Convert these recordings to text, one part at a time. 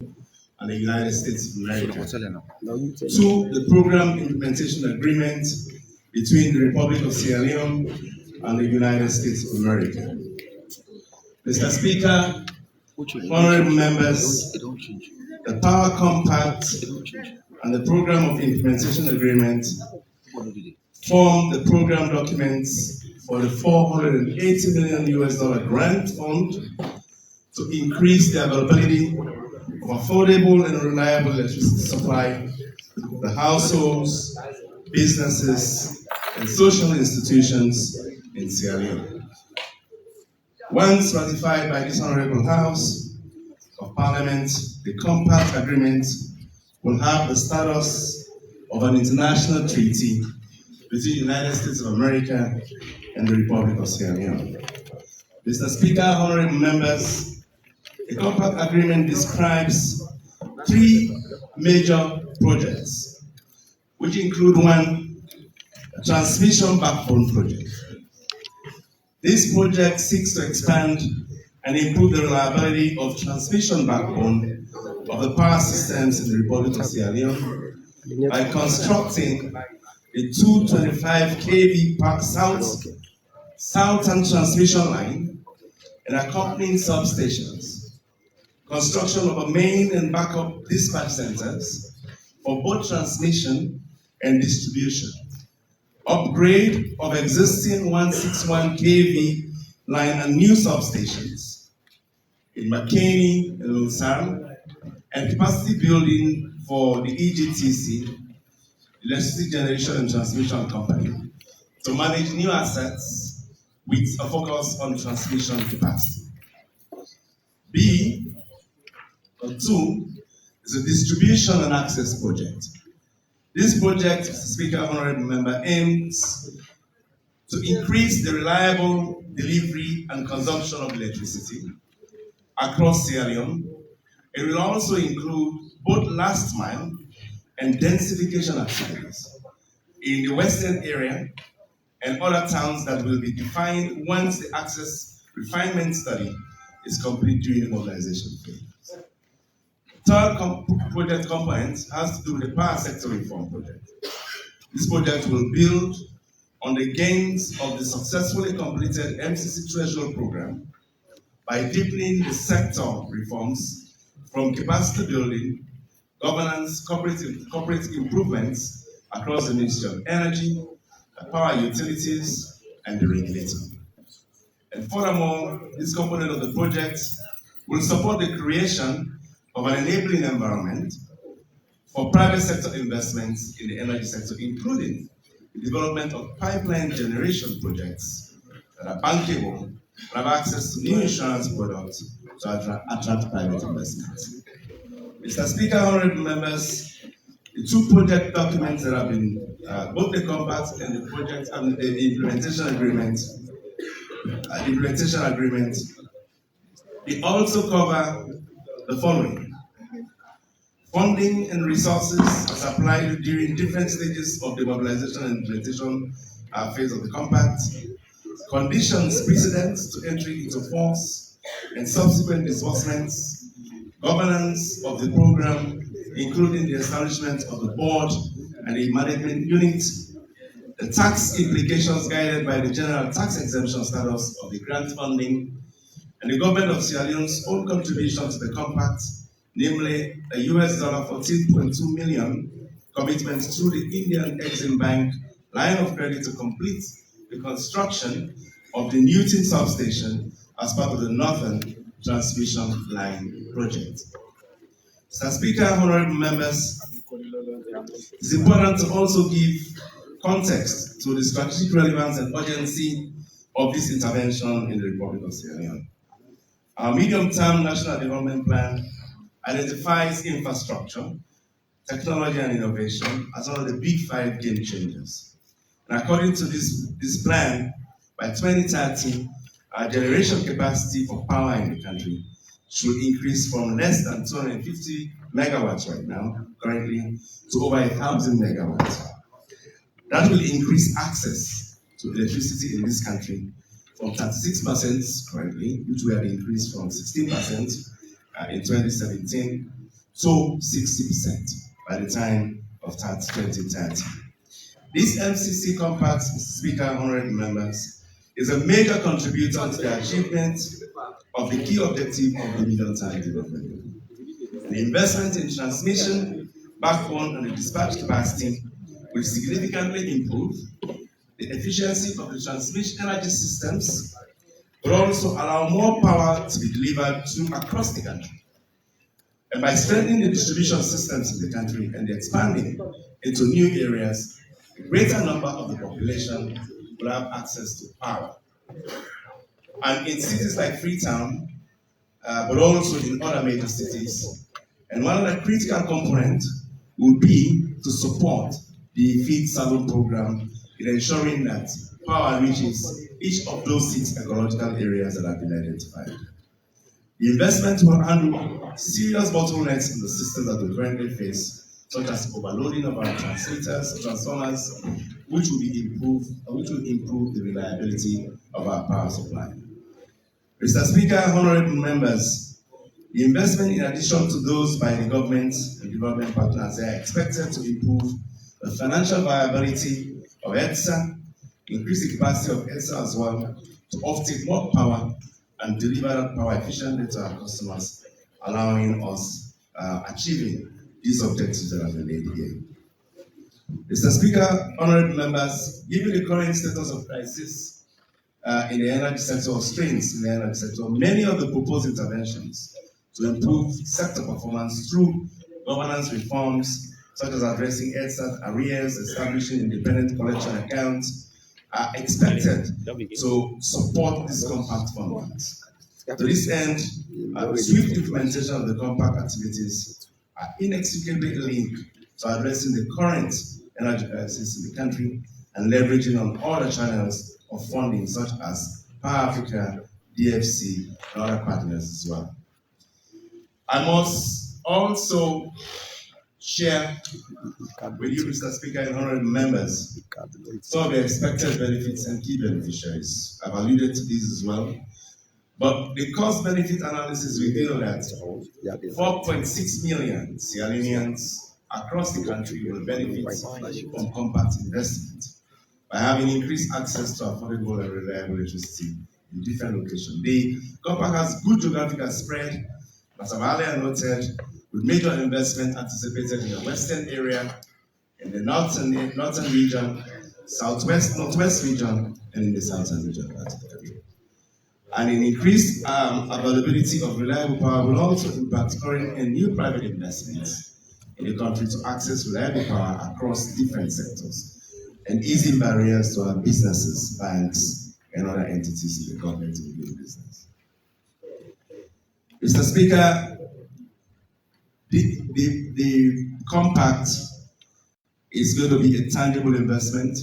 and the United States of America. Two, the program implementation agreement between the Republic of Sierra Leone and the United States of America. Mr. Speaker, honorable members, the Power Compact and the Program of Implementation Agreement form the program documents for the $480 million grant fund to increase the availability of affordable and reliable electricity supply to the households, businesses, and social institutions in Sierra Leone. Once ratified by this Honorable House of Parliament, the Compact Agreement will have the status of an international treaty between the United States of America and the Republic of Sierra Leone. Mr. Speaker, honorable members, the Compact Agreement describes three major projects, which include one, a transmission backbone project. This project seeks to expand and improve the reliability of transmission backbone of the power systems in the Republic of Sierra Leone by constructing a 225 kV Park Southern transmission line and accompanying substations, construction of a main and backup dispatch centers for both transmission and distribution, upgrade of existing 161 kV line and new substations in McKinney and Lunsar, and capacity building for the EGTC, Electricity Generation and Transmission Company, to manage new assets with a focus on transmission capacity. B, or two, is a distribution and access project. This project, Mr. Speaker, honorable member, aims to increase the reliable delivery and consumption of electricity across Sierra Leone. It will also include both last mile and densification activities in the western area and other towns that will be defined once the access refinement study is complete during the mobilization phase. Third project component has to do with the power sector reform project. This project will build on the gains of the successfully completed MCC Treasury program by deepening the sector reforms from capacity building, governance, corporate improvements across the Ministry of Energy, the power utilities, and the regulator. And furthermore, this component of the project will support the creation of an enabling environment for private sector investments in the energy sector, including the development of pipeline generation projects that are bankable and have access to new insurance products to attract private investments. Mr. Speaker, honorable members, the two project documents that have been, both the compact and the project and the implementation agreement, they also cover the following: funding and resources as applied during different stages of the mobilization and implementation phase of the compact, conditions precedent to entry into force and subsequent disbursements, governance of the program, including the establishment of the board and the management unit, the tax implications guided by the general tax exemption status of the grant funding, and the government of Sierra Leone's own contribution to the compact, namely a US $14.2 million commitment through the Indian Exim Bank line of credit to complete the construction of the Newton substation as part of the Northern Transmission Line project. Mr. Speaker, honorable members, it's important to also give context to the strategic relevance and urgency of this intervention in the Republic of Sierra Leone. Our medium-term National Development Plan identifies infrastructure, technology, and innovation as one of the big five game changers. And according to this plan, by 2030, our generation capacity for power in the country should increase from less than 250 megawatts right now, currently, to over 1,000 megawatts. That will increase access to electricity in this country from 36% currently, which we had increased from 16% in 2017, to 60% by the time of 2030. This MCC compact, Mr. Speaker, honorable members, is a major contributor to the achievement of the key objective of the medium-term development. The investment in transmission, backbone, and the dispatch capacity will significantly improve the efficiency of the transmission energy systems, but also allow more power to be delivered across the country. And by strengthening the distribution systems in the country and expanding into new areas, a greater number of the population will have access to power. And in cities like Freetown, but also in other major cities, and one of the critical components will be to support the Feed Salon program in ensuring that power reaches each of those 6 ecological areas that have been identified. The investment will handle serious bottlenecks in the system that we currently face, such as overloading of our transformers, which will improve the reliability of our power supply. Mr. Speaker, honorable members, the investment, in addition to those by the government and development partners, are expected to improve the financial viability of EDSA, increase the capacity of EDSA as well, to offtake more power and deliver that power efficiently to our customers, allowing us achieving these objectives that have been laid here. Mr. Speaker, honorable members, given the current status of crisis in the energy sector, or strains in the energy sector, many of the proposed interventions to improve sector performance through governance reforms, such as addressing EDSA arrears, establishing independent collection accounts, are expected to support this compact funds. To this end, swift implementation of the compact activities are inextricably linked to addressing the current energy crisis in the country and leveraging on other channels of funding, such as Power Africa, DFC, and other partners as well. I must also share with you, Mr. Speaker, and honorable members, some of the expected benefits and key beneficiaries. I've alluded to these as well. But the cost-benefit analysis revealed that 4.6 million Sierra Leoneans across the country will benefit from compact investment by having increased access to affordable and reliable electricity in different locations. The compact has good geographical spread, as I've earlier noted, with major investment anticipated in the western area, in the northern region, northwest region, and in the southern region particularly. And an increased availability of reliable power will also impact current and new private investments in the country to access reliable power across different sectors, and easing barriers to our businesses, banks, and other entities in the government to do business. Mr. Speaker, the compact is going to be a tangible investment.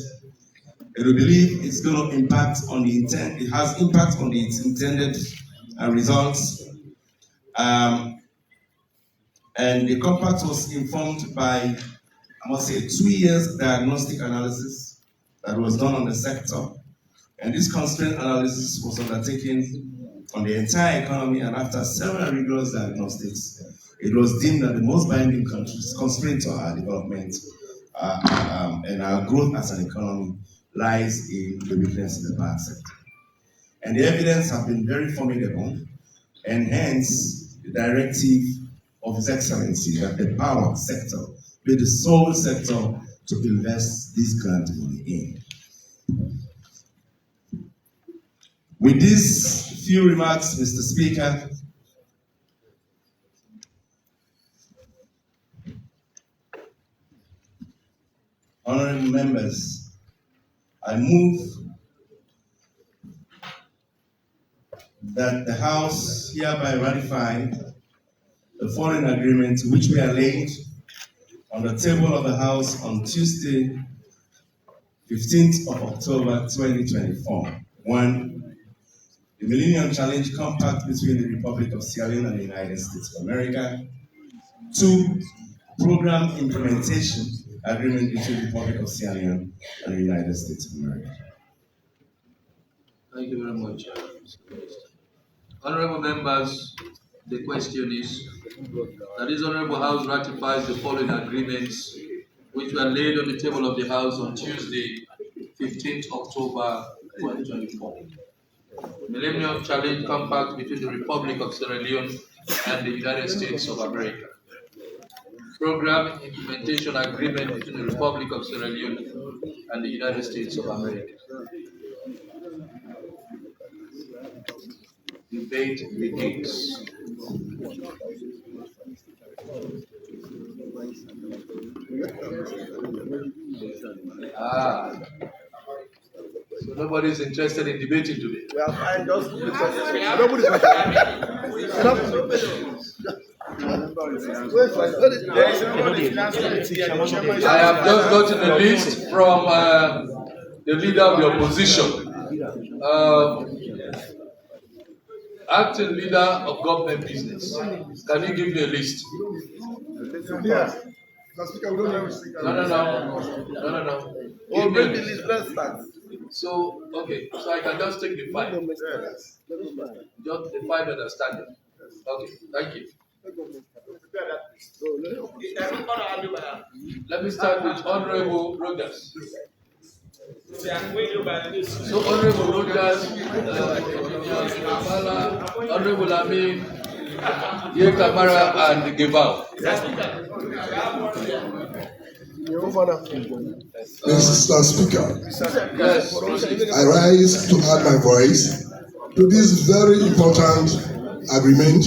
And we believe it's going to impact on the intent. It has impact on its intended results. And the compact was informed by, I must say, 2 years diagnostic analysis that was done on the sector. And this constraint analysis was undertaken on the entire economy, and after several rigorous diagnostics, it was deemed that the most binding constraint to our development and our growth as an economy lies in the weakness in the power sector. And the evidence have been very formidable, and hence the directive of His Excellency that the power sector be the sole sector to invest this grant money in. With these few remarks, Mr. Speaker, honorable members, I move that the House hereby ratify the foreign agreement which we are laid on the table of the House on Tuesday, 15th of October 2024. 1. The Millennium Challenge Compact between the Republic of Sierra Leone and the United States of America. 2. Program Implementation Agreement between the Republic of Sierra Leone and the United States of America. Thank you very much, Mr. Minister. Honorable members, The question is that this Honorable House ratifies the following agreements which were laid on the table of the House on Tuesday, 15th October 2024. Millennium Challenge Compact between the Republic of Sierra Leone and the United States of America. Program Implementation Agreement between the Republic of Sierra Leone and the United States of America. Debate begins. So nobody is interested in debating today. We are fine, just nobody's I have just gotten a list from the leader of the opposition, acting leader of government business. Can you give me a list? Yes. No. Oh, bring the list, let's start. So, okay, so I can just take the 5. Just the 5 that are standing. Okay, thank you. Let me start with Honorable Rogers. So, Honorable Rogers, Honorable Amin, Yekamara, and Gebao. Mr. Speaker, Yes. I rise to add my voice to this very important agreement.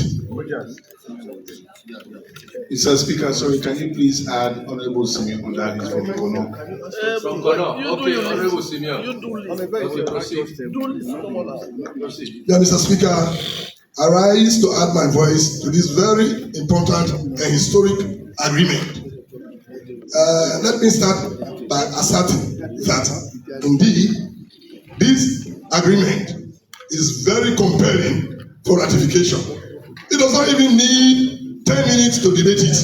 Mr. Speaker, sorry, can you please add Honorable Simeon on that list from Kono? From Kono. Okay, Honorable Simeon. Okay, proceed. Yeah, Mr. Speaker, I rise to add my voice to this very important and historic agreement. Let me start by asserting that indeed this agreement is very compelling for ratification. It does not even need 10 minutes to debate it.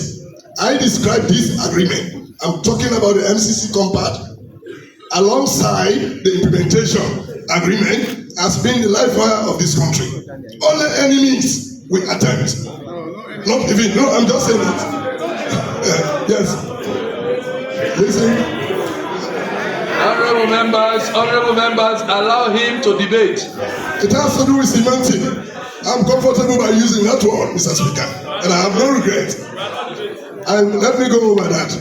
I describe this agreement. I'm talking about the MCC compact alongside the implementation agreement as being the life wire of this country. Only any means we attempt. Not even, no, I'm just saying it. Yes. Listen. Honorable members, allow him to debate. It has to do with cementing. I'm comfortable by using that word, Mr. Speaker, and I have no regret. And let me go over that.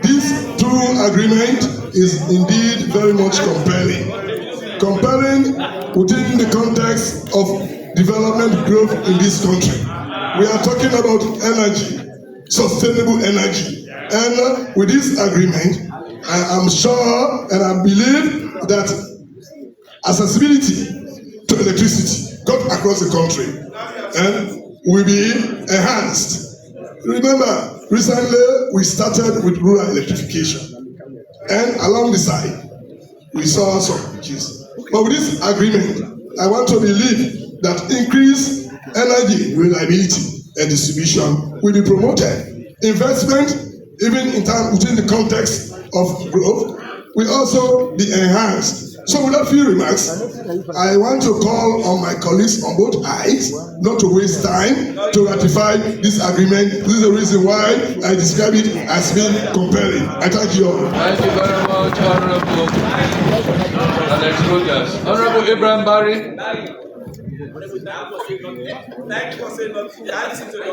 This true agreement is indeed very much compelling. Compelling within the context of development growth in this country. We are talking about energy, sustainable energy. And with this agreement, I am sure and I believe that accessibility to electricity got across the country and will be enhanced. Remember, recently we started with rural electrification, and along the side we saw some bridges. But with this agreement, I want to believe that increased energy reliability and distribution will be promoted. Investment, even in time within the context of growth, will also be enhanced. So without few remarks, I want to call on my colleagues on both sides not to waste time to ratify this agreement. This is the reason why I describe it as being compelling. I thank you all. Thank you very much, Honorable Alex Rogers. Honorable Abraham Barry. Thank you for saying that. I listen to the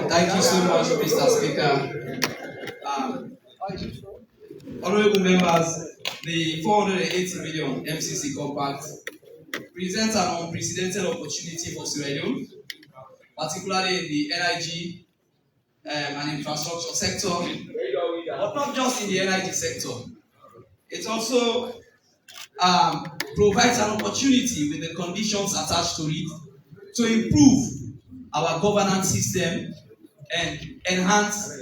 Thank you so much, Mr. Speaker. Honorable members, the 480 million MCC compact presents an unprecedented opportunity for Sierra Leone, particularly in the energy and infrastructure sector, but not just in the energy sector. It also provides an opportunity with the conditions attached to it to improve our governance system and enhance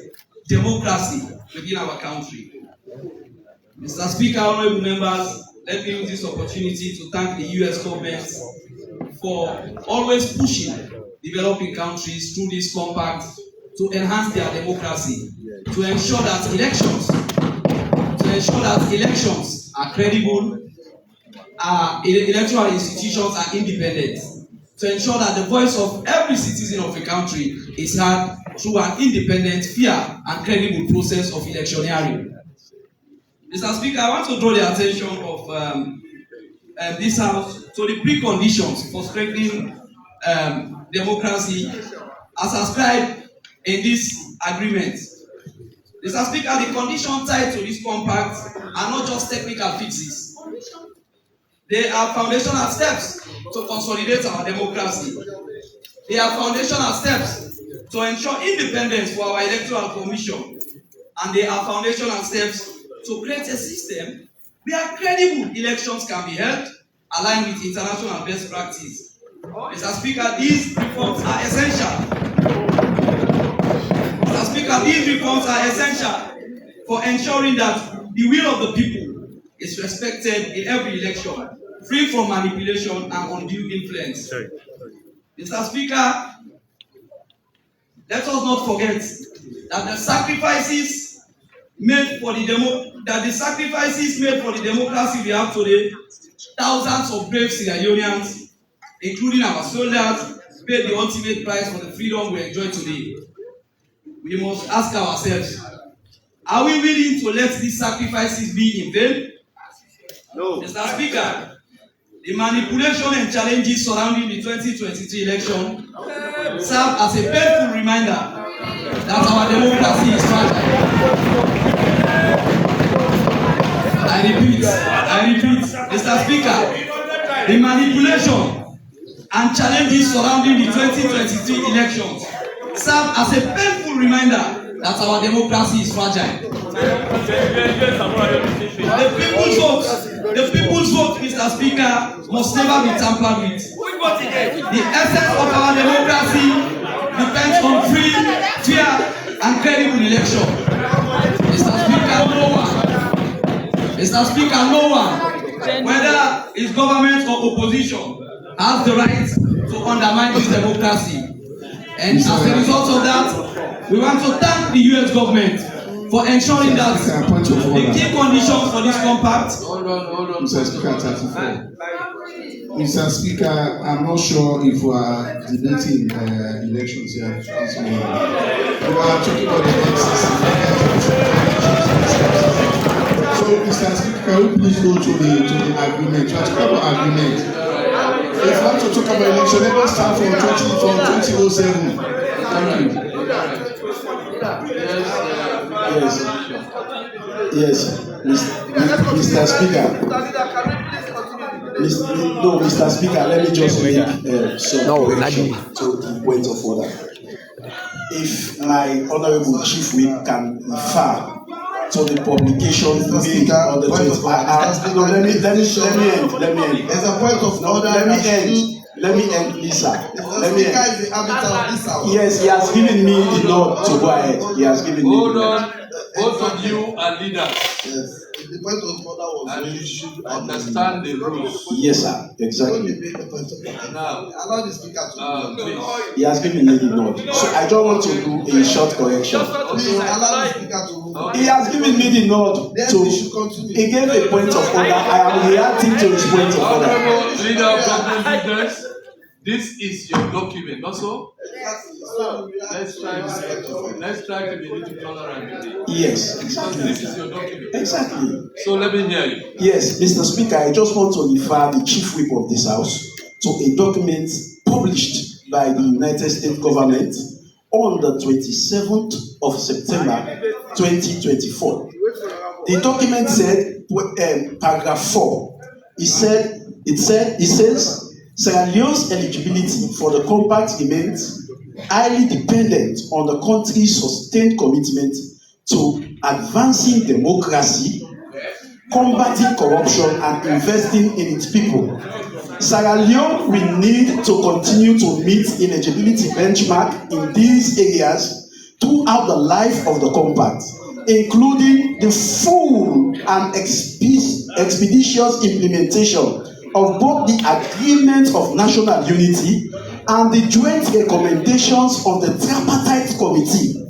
democracy within our country. Mr. Speaker, honorable members, let me use this opportunity to thank the US government for always pushing developing countries through this compact to enhance their democracy. to ensure that elections are credible, electoral institutions are independent, to ensure that the voice of every citizen of a country is heard through an independent, fair, and credible process of electioneering. Mr. Speaker, I want to draw the attention of this House to the preconditions for strengthening democracy as ascribed in this agreement. Mr. Speaker, the conditions tied to this compact are not just technical fixes. They are foundational steps to consolidate our democracy. They are foundational steps to ensure independence for our electoral commission. And they are foundational steps to create a system where credible elections can be held aligned with international best practice. Mr. Speaker, these reforms are essential. Mr. Speaker, these reforms are essential for ensuring that the will of the people is respected in every election, free from manipulation and undue influence. Mr. Speaker, let us not forget that the sacrifices made for the democracy we have today, thousands of brave Sierra Leoneans, including our soldiers, paid the ultimate price for the freedom we enjoy today. We must ask ourselves, are we willing to let these sacrifices be in vain? No. Mr. Speaker, the manipulation and challenges surrounding the 2023 election serve as a painful reminder that our democracy is fragile. I repeat, Mr. Speaker, the manipulation and challenges surrounding the 2023 elections serve as a painful reminder that our democracy is fragile. The people's vote, Mr. Speaker, must never be tampered with. The essence of our democracy depends on free, fair, and credible election. Mr. Speaker, no one, whether it's government or opposition, has the right to undermine this democracy. And as a result of that, we want to thank the US government for ensuring that the key conditions for this compact. Hold on. Mr. Speaker, 34. Mr. Speaker, I'm not sure if we are debating elections here this morning. We are talking about the MCC. So, Mr. Speaker, can we please go to the agreement? You are talking about agreement. If you want to talk about election, let us start from 2007. Thank you. Yes, Mr. Speaker. Mr. Speaker, let me just make some correction to the point of order. If my honourable chief whip can refer to the publication made on the 20th. Let me end. There's a point of order. Let me end, Lisa. Let me end. Yes, he has given me the nod to go ahead. He has given me. Hold on. Both of you are leaders. Yes. The point of order was and you should understand the rules. Yes, sir. Exactly. Now, allow the speaker to he has given me the nod. So I don't want to do a short correction. Please allow the speaker to he has given me the nod. So he gave a point of order. I am reacting to his point of order. Honorable leader of government leaders, this is your document, also. Let's try to be a little tolerant. Yes, exactly. This is your document. Exactly. So let me hear you. Yes, Mr. Speaker, I just want to refer the chief whip of this House to a document published by the United States government on the 27th of September 2024. The document said, paragraph 4, it says, Sierra Leone's eligibility for the compact remains highly dependent on the country's sustained commitment to advancing democracy, combating corruption, and investing in its people. Sierra Leone will need to continue to meet eligibility benchmark in these areas throughout the life of the compact, including the full and expeditious implementation of both the Agreement of National Unity and the joint recommendations of the Tripartite Committee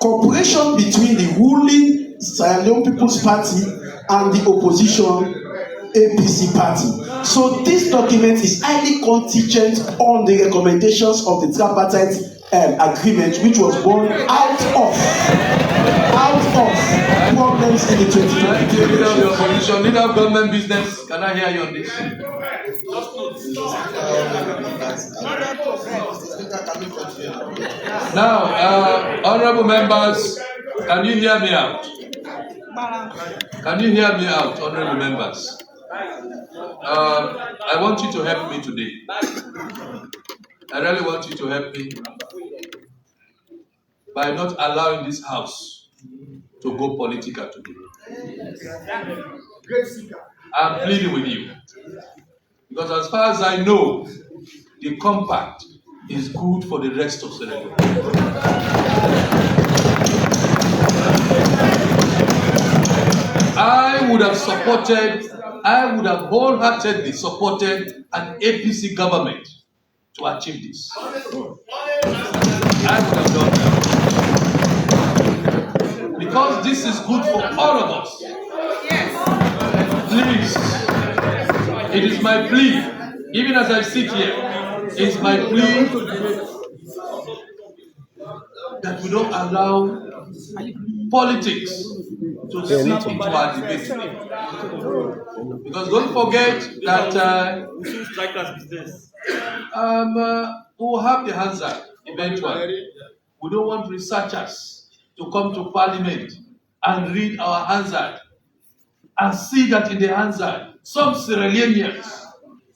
cooperation between the ruling Sierra Leone People's Party and the opposition APC party. So this document is highly contingent on the recommendations of the tripartite agreement, which was born out of problems in the 2020. Leader of government business, can I hear you on this? Now, honorable members, can you hear me out? Can you hear me out, honorable members? I want you to help me today. I really want you to help me by not allowing this house to go political today. I'm pleading with you. Because as far as I know, the compact is good for the rest of Senegal. I would have wholeheartedly supported an APC government to achieve this. I would have done that. Because this is good for all of us. Please, it is my plea, even as I sit here, it's my plea that we don't allow politics to seep into our debate. Because don't forget that we'll have the Hansard eventually. We don't want researchers to come to Parliament and read our Hansard and see that in the Hansard, some Sierra Leoneans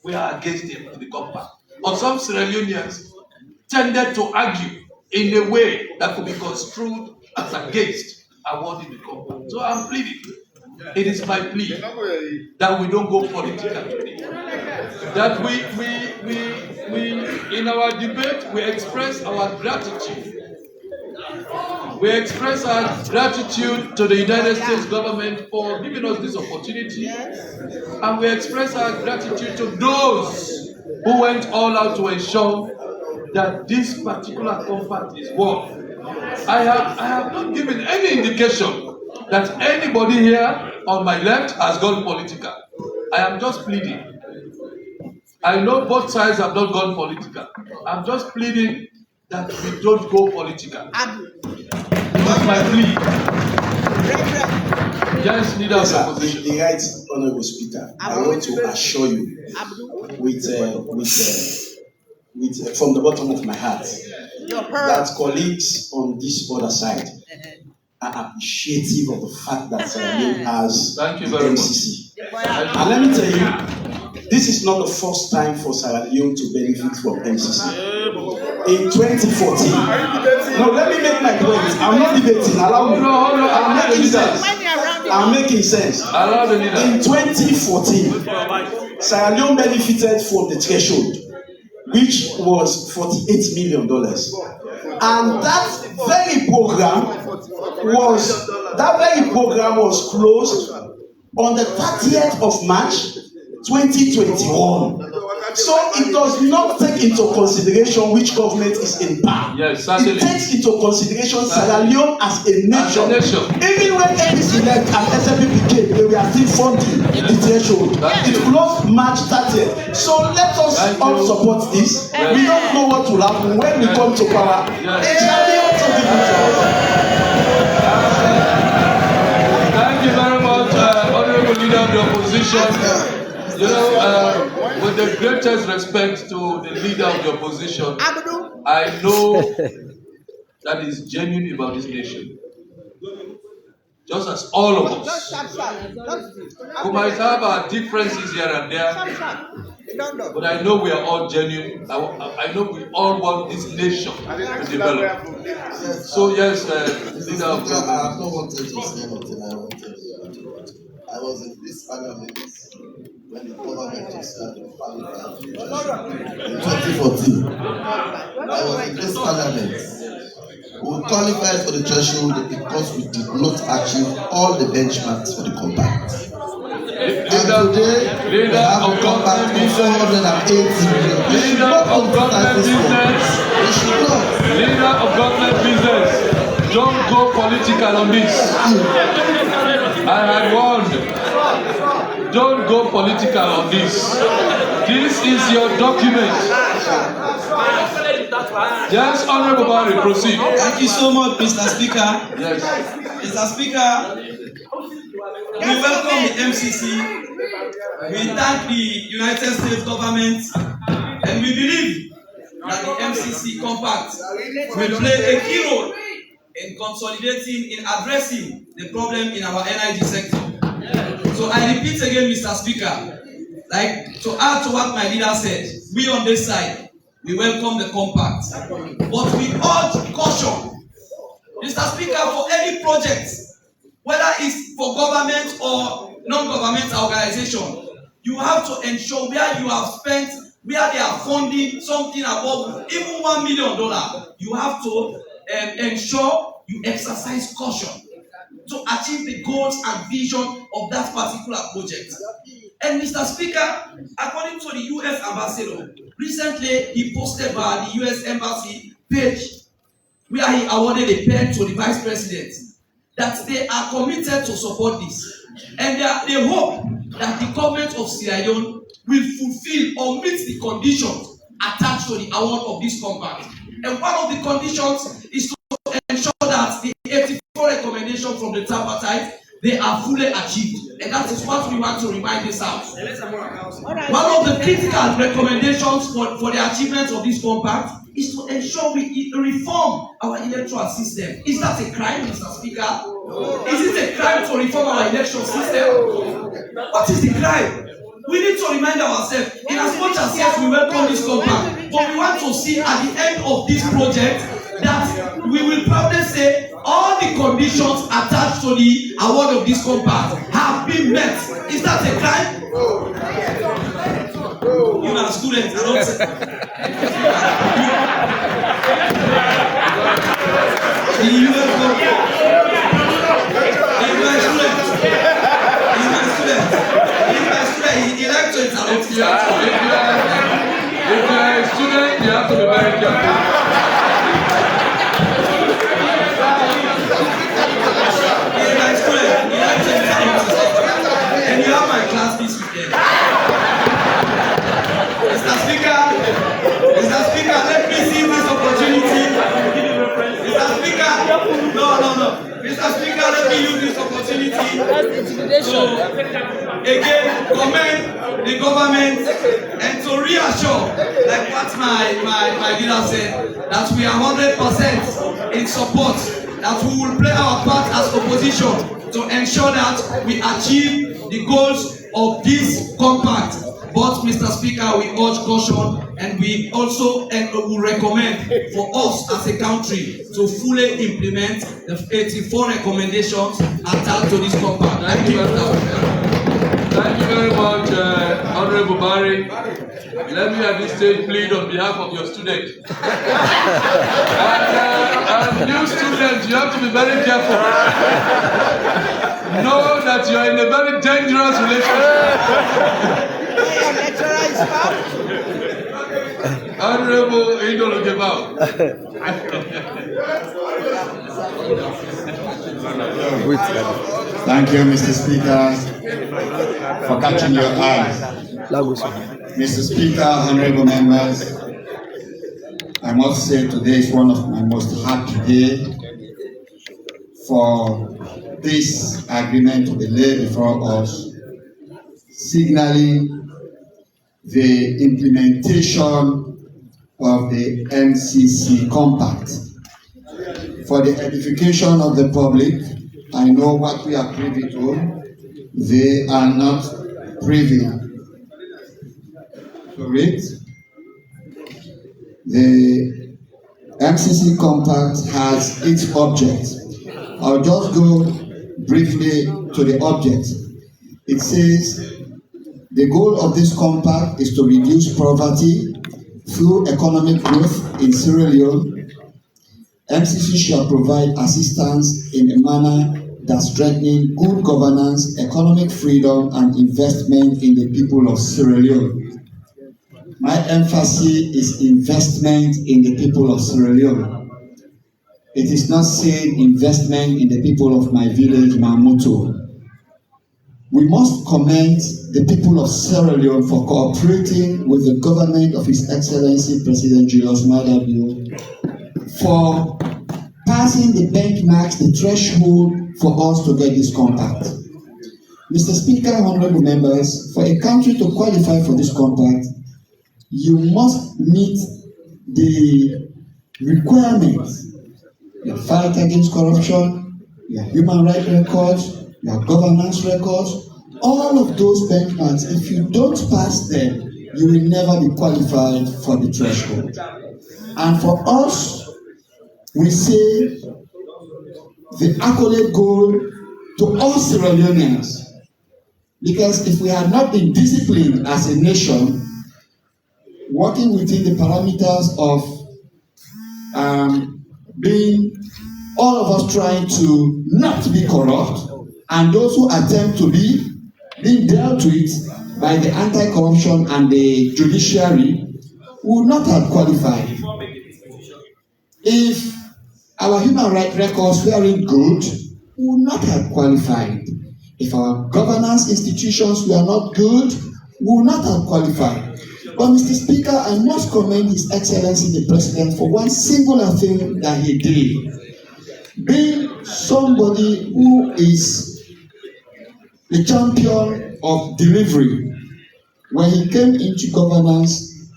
were against the compact, or some Sierra Leoneans tended to argue in a way that could be construed as against awarding the compact. So I'm pleading. It is my plea that we don't go political today. That we in our debate, we express our gratitude. We express our gratitude to the United States government for giving us this opportunity. And we express our gratitude to those who went all out to ensure that this particular compact is won. I have not given any indication that anybody here on my left has gone political. I am just pleading. I know both sides have not gone political. I'm just pleading that we don't go political. That's my plea. Yes, leader of the opposition. The right honourable speaker, I want to assure you with from the bottom of my heart that colleagues on this other side are appreciative of the fact that Sierra Leone has the MCC. And let me tell you, this is not the first time for Sierra Leone to benefit from MCC. In 2014, no, let me make my point. I'm not debating. Allow me. I'm making sense. I'm making sense. In 2014, Sierra Leone benefited from the threshold, which was $48 million. And that very program was closed on the 30th of March 2021. So it does not take into consideration which government is in power. Yes, it takes into consideration Sierra Leone as a nation. Even when APC left and SFP became, they were still funding the threshold. It closed March 30th. So let us all support this. We don't know what will happen when we come to power. Thank you very much, honorable leader of the opposition. You know, with the greatest respect to the leader of the opposition, I know that is genuine about this nation. Just as all of us. We might have our differences here and there, but I know we are all genuine. I know we all want this nation to develop. So yes, leader of the I have not wanted to say anything. I was in this parliament when the government was started in 2014. I was in this parliament. We qualified for the threshold because we did not achieve all the benchmarks for the compact. And today, we have a compact of 480 million. Leader of government business. Leader of government business. Don't go political on this. I had warned. Don't go political on this. This is your document. Yes, Honorable Barry, proceed. Thank you so much, Mr. Speaker. Yes. Mr. Speaker, we welcome the MCC. We thank the United States government, and we believe that the MCC compact will play a key role in consolidating, in addressing the problem in our energy sector. So I repeat again, Mr. Speaker, like to add to what my leader said, we on this side, we welcome the compact, but we urge caution, Mr. Speaker, for any project, whether it's for government or non-governmental organization, you have to ensure where you have spent, where they are funding something above even $1 million, you have to ensure you exercise caution to achieve the goals and vision of that particular project. And Mr. Speaker, according to the U.S. ambassador, recently he posted by the U.S. Embassy page where he awarded a pen to the Vice President that they are committed to support this. And they hope that the government of Sierra Leone will fulfill or meet the conditions attached to the award of this compact. And one of the conditions is to ensure that the 84 recommendations from the tripartite, they are fully achieved. And that is what we want to remind this House. One of the critical recommendations for the achievement of this compact is to ensure we reform our electoral system. Is that a crime, Mr. Speaker? Is it a crime to reform our election system? What is the crime? We need to remind ourselves, in as much as yes, we welcome this compact, but we want to see at the end of this project that we will probably say all the conditions attached to the award of this compact have been met. Is that a crime? You are students, I don't say. If you are a student, you have to be very careful. And you have my class this weekend. Mr. Speaker, let me see this opportunity. Mr. Speaker, no. Mr. Speaker, let me use this opportunity to again commend the government and to reassure, like what my leader said, that we are 100% in support, that we will play our part as opposition to ensure that we achieve the goals of this compact. But Mr. Speaker, we urge caution, and we also will recommend for us as a country to fully implement the 84 recommendations attached to this compact. Thank you very much, Honorable Barry. Let me at this stage plead on behalf of your student. And new students, you have to be very careful. Know that you are in a very dangerous relationship. Honorable Indologeba. Thank you, Mr. Speaker, for catching your eye. Mr. Speaker, honorable members, I must say today is one of my most happy days for this agreement to be laid before us, signaling the implementation of the MCC compact. For the edification of the public, I know what we are privy to. They are not privy to it. The MCC compact has its object. I'll just go briefly to the object. It says the goal of this compact is to reduce poverty through economic growth in Sierra Leone. MCC shall provide assistance in a manner that strengthens good governance, economic freedom, and investment in the people of Sierra Leone. My emphasis is investment in the people of Sierra Leone. it is not saying investment in the people of my village, Mamuto. We must commend the people of Sierra Leone for cooperating with the government of His Excellency President Julius Maada Bio for passing the benchmarks, the threshold for us to get this compact. Mr. Speaker, honorable members, for a country to qualify for this compact, you must meet the requirements. Your fight against corruption, your human rights records, your governance records, all of those benchmarks, if you don't pass them, you will never be qualified for the threshold. And for us, we say the accolade go to all Sierra Leoneans. Because if we had not been disciplined as a nation, working within the parameters of being all of us trying to not be corrupt, and those who attempt to be being dealt with by the anti-corruption and the judiciary would not have qualified. If our human rights records weren't good, we would not have qualified. If our governance institutions were not good, we would not have qualified. But Mr. Speaker, I must commend His Excellency the President for one singular thing that he did. Being somebody who is the champion of delivery, when he came into governance,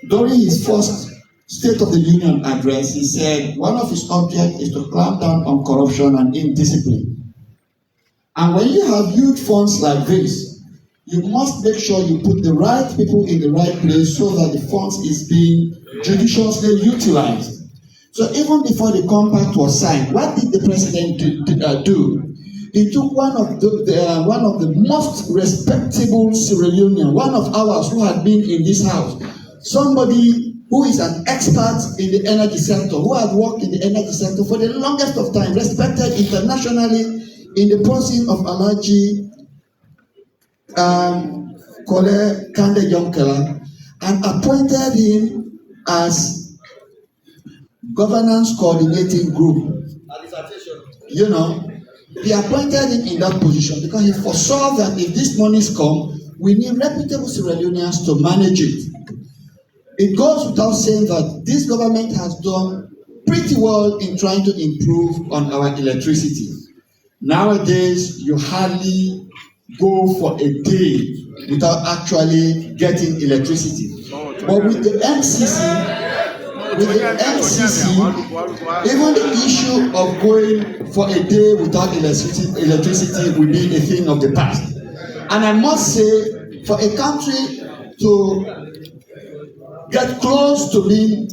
during his first State of the Union address, he said one of his objects is to clamp down on corruption and indiscipline. And when you have huge funds like this, you must make sure you put the right people in the right place so that the funds is being judiciously utilized. So even before the compact was signed, what did the president do? He took one of the most respectable Sierra Leonean, one of ours who had been in this house, somebody who is an expert in the energy sector, who had worked in the energy sector for the longest of time, respected internationally in the person of Alaji Kole Kande Yonkela, and appointed him as governance coordinating group. You know, he appointed him in that position because he foresaw that if these monies come, we need reputable Sierra Leoneans to manage it. It goes without saying that this government has done pretty well in trying to improve on our electricity. Nowadays, you hardly go for a day without actually getting electricity. But with the MCC, even the issue of going for a day without electricity will be a thing of the past. And I must say, for a country to get close to being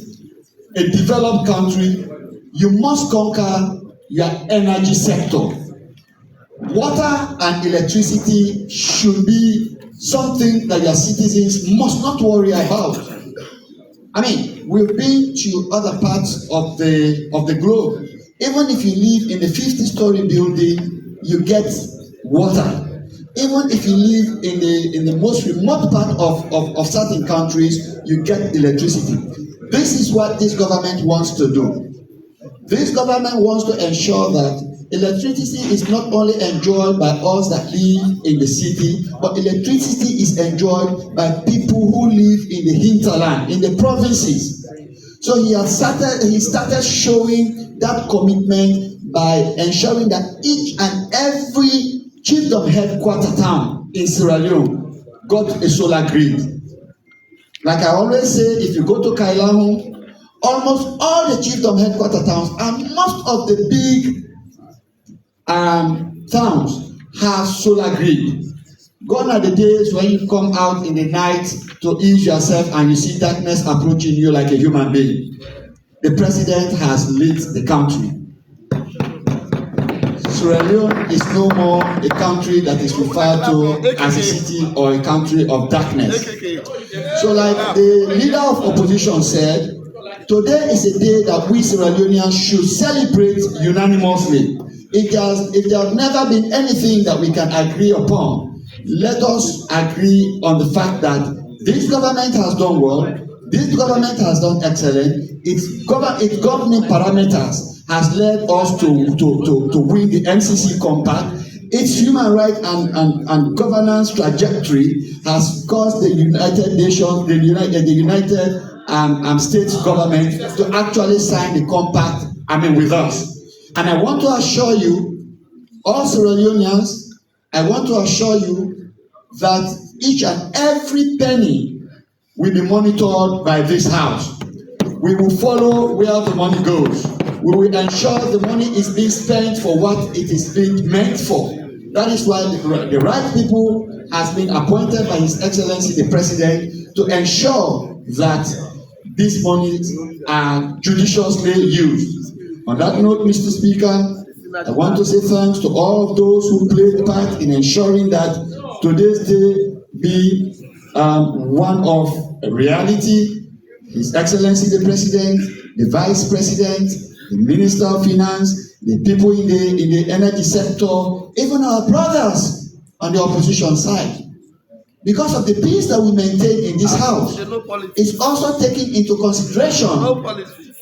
a developed country, you must conquer your energy sector. Water and electricity should be something that your citizens must not worry about. I mean, we've been to other parts of the globe. Even if you live in a 50-story building, you get water. Even if you live in the most remote part of certain countries, you get electricity. This is what this government wants to do. This government wants to ensure that electricity is not only enjoyed by us that live in the city, but electricity is enjoyed by people who live in the hinterland, in the provinces. So he started showing that commitment by ensuring that each and every chiefdom headquarter town in Sierra Leone got a solar grid. Like I always say, if you go to Kailahu, almost all the chiefdom headquarter towns and most of the big towns have solar grid. Gone are the days when you come out in the night to ease yourself and you see darkness approaching you like a human being. The president has lit the country. Sierra Leone is no more a country that is referred to as a city or a country of darkness. So like the leader of opposition said, today is a day that we Sierra Leoneans should celebrate unanimously. If there has never been anything that we can agree upon, let us agree on the fact that this government has done well, this government has done excellent, its governing parameters has led us to win the MCC compact. Its human rights and governance trajectory has caused the United Nations, the United States government to actually sign the compact, with us. And I want to assure you, all Sierra Leoneans, I want to assure you that each and every penny will be monitored by this house. We will follow where the money goes. We will ensure the money is being spent for what it is being meant for. That is why the right people has been appointed by His Excellency the President to ensure that these monies are judiciously used. On that note, Mr. Speaker, I want to say thanks to all of those who played part in ensuring that today's day be one of reality. His Excellency the President, the Vice President, the Minister of Finance, the people in the energy sector, even our brothers on the opposition side. Because of the peace that we maintain in this house, it's also taken into consideration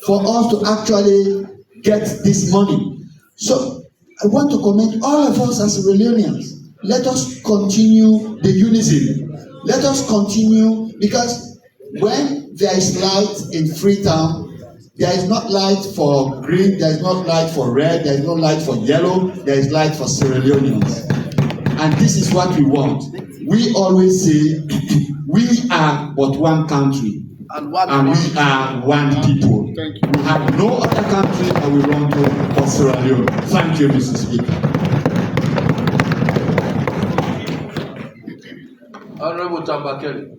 for us to actually get this money. So I want to commend all of us as Sierra Leoneans. Let us continue the unison. Let us continue, because when there is light in Freetown, there is not light for green, there is not light for red, there is no light for yellow, there is light for Sierra Leoneans. And this is what we want. We always say, we are but one country, and we are one people. We have no other country that we run to but Sierra Leone. Thank you, Mr. Speaker. Honorable Tambakeli.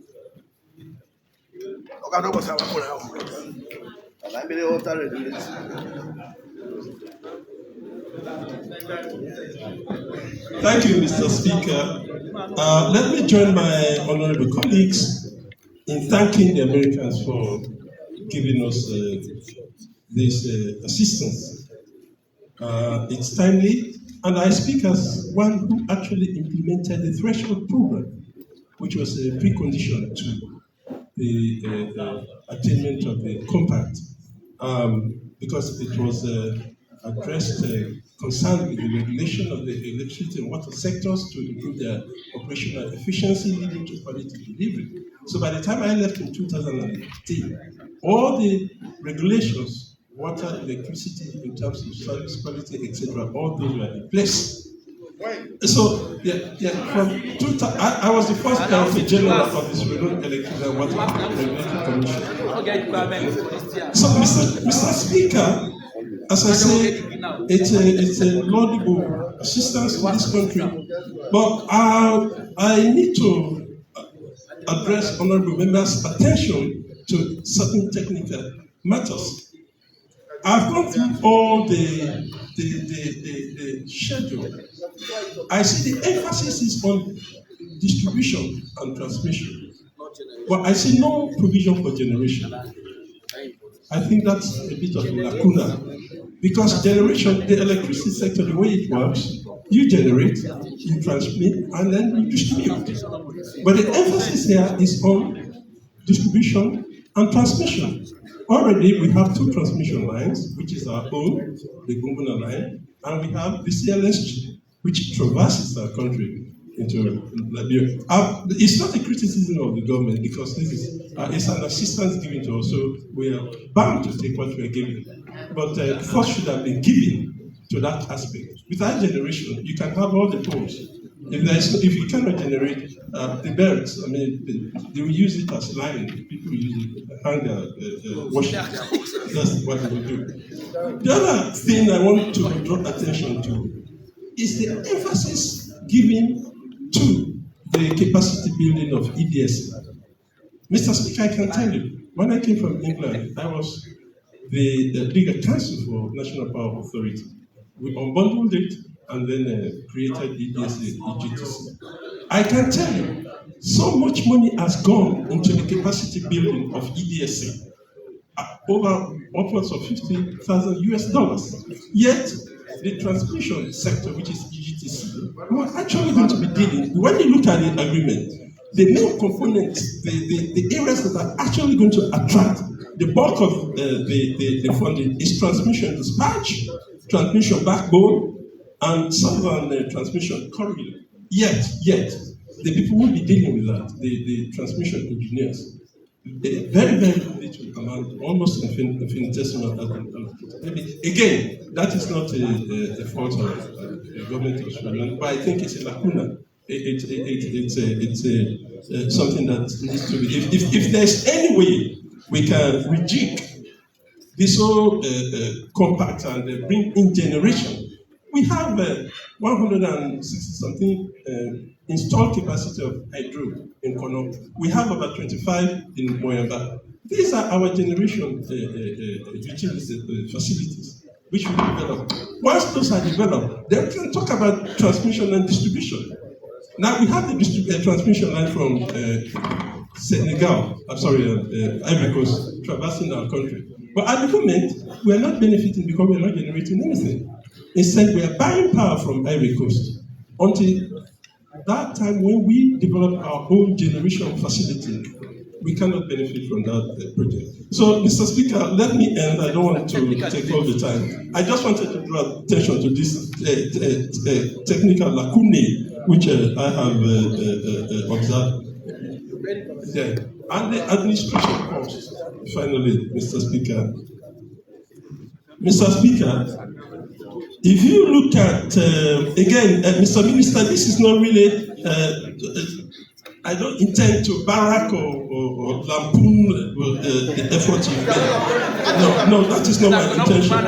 Thank you, Mr. Speaker. Let me join my honorable colleagues in thanking the Americans for giving us this assistance. It's timely, and I speak as one who actually implemented the threshold program, which was a precondition to the attainment of the compact, because it was addressed concerned with the regulation of the electricity and water sectors to improve their operational efficiency, leading to quality delivery. So by the time I left in 2018, all the regulations, water, electricity, in terms of service quality, etc., all those were in place. So, from I was the first Director General of this Renewable Electricity and Water Regulatory Commission. So, Mr. Speaker, as I say, it's a laudable assistance to this country, but I need to address honorable members' attention to certain technical matters. I've gone through all the schedule. I see the emphasis is on distribution and transmission, but I see no provision for generation. I think that's a bit of a lacuna, because generation, the electricity sector, the way it works, you generate, you transmit, and then you distribute. But the emphasis here is on distribution and transmission. Already, we have two transmission lines, which is our own, the Gumbuna line, and we have the CLS, which traverses our country into Liberia. It's not a criticism of the government, because this is it's an assistance given to us, so we are bound to take what we are given. But first should have been given to that aspect. Without generation, you can have all the poles. If you cannot generate the belts, I mean, they will use it as line. People use it, hang washing. That's what they will do. The other thing I want to draw attention to is the emphasis given to the capacity building of EDS. Mr. Speaker, I can tell you, when I came from England, I was the legal counsel for National Power Authority. We unbundled it and then created EDS, EGTC. I can tell you, so much money has gone into the capacity building of EDSC, over upwards of $50,000 US. Yet, the transmission sector, which is EGTC, we're actually going to be dealing, when you look at the agreement, the main components, the areas that are actually going to attract the bulk of the funding is transmission dispatch, transmission backbone, and southern transmission corridor. Yet, the people will be dealing with that, the transmission engineers. Very, very little amount, almost infinitesimal. Again, that is not a fault of the government of Sri Lanka, but I think it's a lacuna. It's something that needs to be. If there's any way we can rejig this whole compact and bring in generation, we have 160-something installed capacity of hydro in Kono. We have about 25 in Moyamba. These are our generation facilities, which we develop. Once those are developed, then we can talk about transmission and distribution. Now we have the transmission line from Senegal, Ivory Coast, traversing our country. But at the moment, we are not benefiting because we are not generating anything. Instead, we are buying power from Ivory Coast until that time when we develop our own generation facility. We cannot benefit from that project. So, Mr. Speaker, let me end. I don't want to take all the time. I just wanted to draw attention to this technical lacunae which I have observed. Yeah. And the administration costs, finally, Mr. Speaker. Mr. Speaker, if you look at, again, Mr. Minister, this is not really, I don't intend to barrack or lampoon the effort you've made. No, that is not my intention.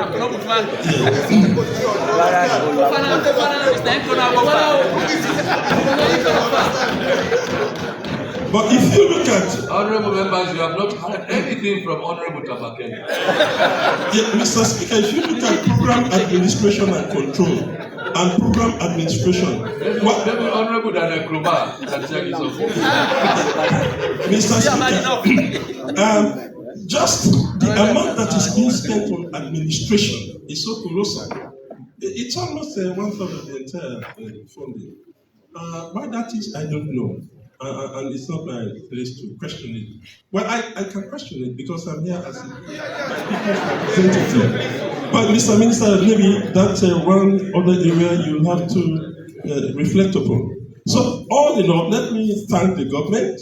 But if you look at... Honorable members, you have not heard anything from Honorable Tabakeli. Yeah, Mr. Speaker, if you look at program administration and control, and program administration... Maybe Honorable Daniel Kluba can tell you something. Mr. Speaker, just the amount that is being spent on administration is so colossal. It's almost 1/3 of the entire funding. Why that is, I don't know. And it's not my place to question it. Well, I can question it because I'm here as a people's representative. But Mr. Minister, maybe that's one other area you'll have to reflect upon. So, all in all, let me thank the government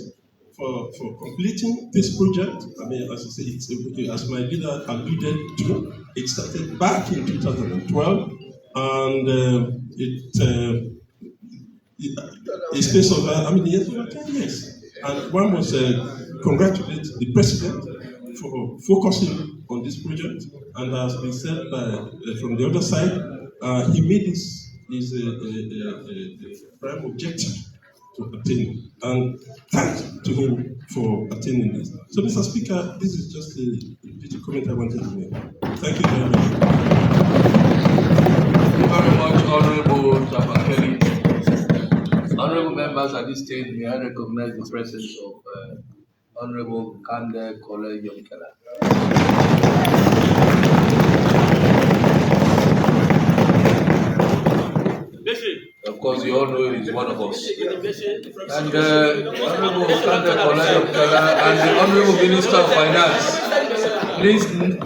for completing this project. I mean, as I say, as my leader alluded to, it started back in 2012, and a space of, yes, over 10 years. And one was congratulate the president for focusing on this project. And as been said from the other side, he made this his prime objective to attain. And thanks to him for attaining this. So, Mr. Speaker, this is just a little comment I wanted to make. Thank you very much. Thank you very much, Honorable Tabakeli. Honorable members, at this stage, may I recognize the presence of Honorable Kande Kole Yomkela. Of course, you all know he is one of us. And Honorable Kande Kole Yomkela and the Honorable Minister of Finance,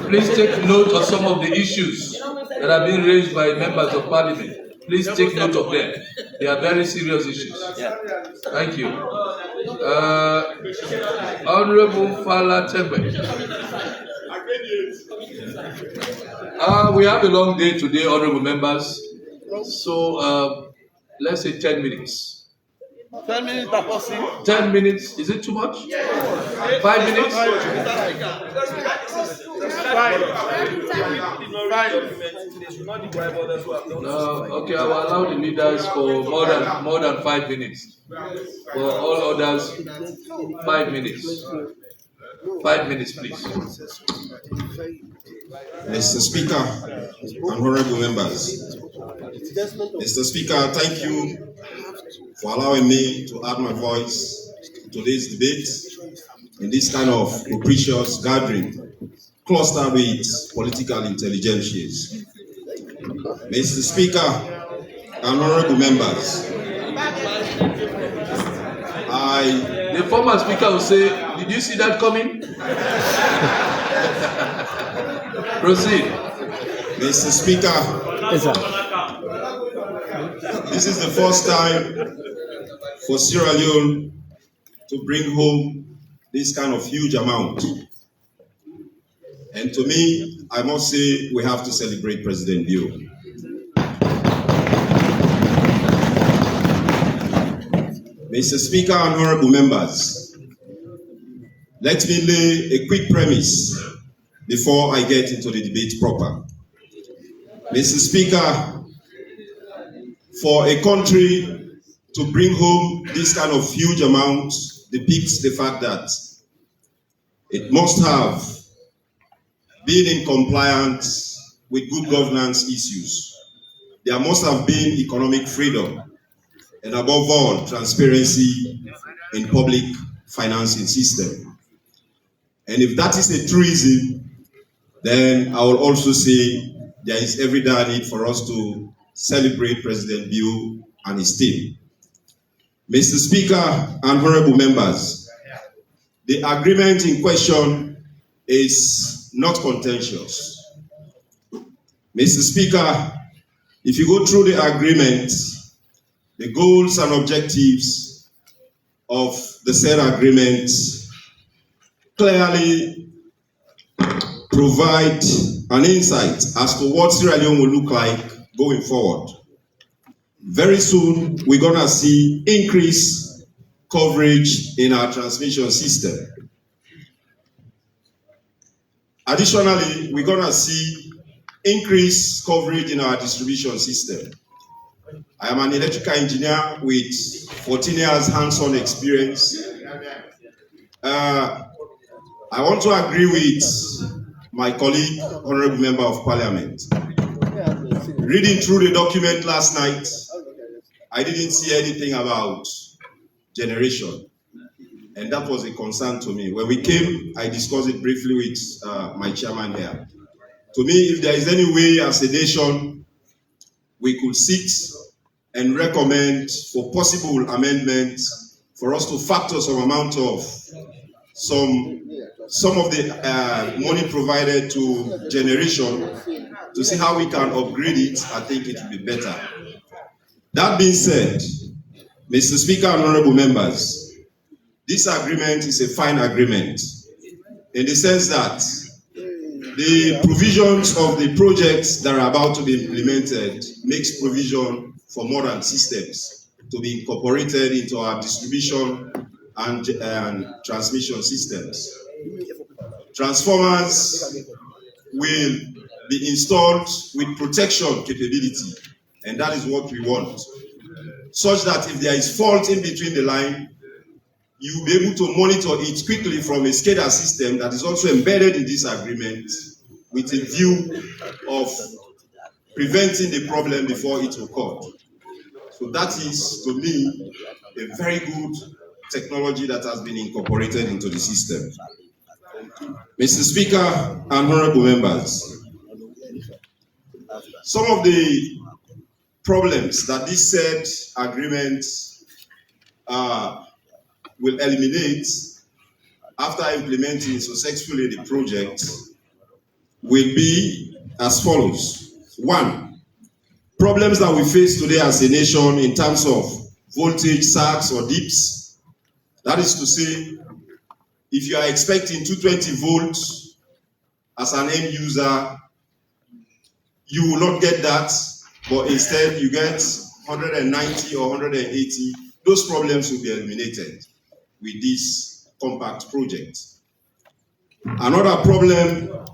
please take note of some of the issues that have been raised by members of Parliament. Please take note of them. They are very serious issues. Thank you. Honorable Fala Tembe. We have a long day today, honorable members. So let's say 10 minutes. 10 minutes per person. 10 minutes, is it too much? 5 minutes? 5. Okay, I will allow the leaders for more than 5 minutes. For all others, 5 minutes. 5 minutes, please. Mr. Speaker and honorable members, Mr. Speaker, thank you for allowing me to add my voice to this debate in this kind of capricious gathering, clustered with political intelligentsias. Mr. Speaker and honorable members, the former speaker will say, did you see that coming? Proceed. Mr. Speaker, Yes, sir. this is the first time for Sierra Leone to bring home this kind of huge amount. And to me, I must say, we have to celebrate President Bio. Mr. Speaker and honorable members, let me lay a quick premise before I get into the debate proper. Mr. Speaker, for a country to bring home this kind of huge amount depicts the fact that it must have been in compliance with good governance issues. There must have been economic freedom and above all, transparency in public financing system. And if that is a truism, then I will also say there is every dire need for us to celebrate President Bio and his team. Mr. Speaker and honorable members, the agreement in question is not contentious. Mr. Speaker, if you go through the agreement, the goals and objectives of the said agreement clearly provide an insight as to what Sierra Leone will look like going forward. Very soon, we're gonna see increased coverage in our transmission system. Additionally, we're gonna see increased coverage in our distribution system. I am an electrical engineer with 14 years hands-on experience. I want to agree with my colleague, Honorable Member of Parliament. Reading through the document last night, I didn't see anything about generation. And that was a concern to me. When we came, I discussed it briefly with my chairman here. To me, if there is any way as a nation, we could sit and recommend for possible amendments for us to factor some amount of some of the money provided to generation to see how we can upgrade it, I think it would be better. That being said, Mr. Speaker and honorable members, this agreement is a fine agreement in the sense that the provisions of the projects that are about to be implemented makes provision for modern systems to be incorporated into our distribution and transmission systems. Transformers will be installed with protection capability, and that is what we want, such that if there is fault in between the line, you will be able to monitor it quickly from a SCADA system that is also embedded in this agreement with a view of preventing the problem before it occurred. So that is, to me, a very good technology that has been incorporated into the system. Mr. Speaker and honorable members, some of the problems that this said agreement will eliminate after implementing successfully the project will be as follows. One, problems that we face today as a nation in terms of voltage sags or dips. That is to say, if you are expecting 220 volts as an end user, you will not get that, but instead you get 190 or 180. Those problems will be eliminated with this compact project. Another problem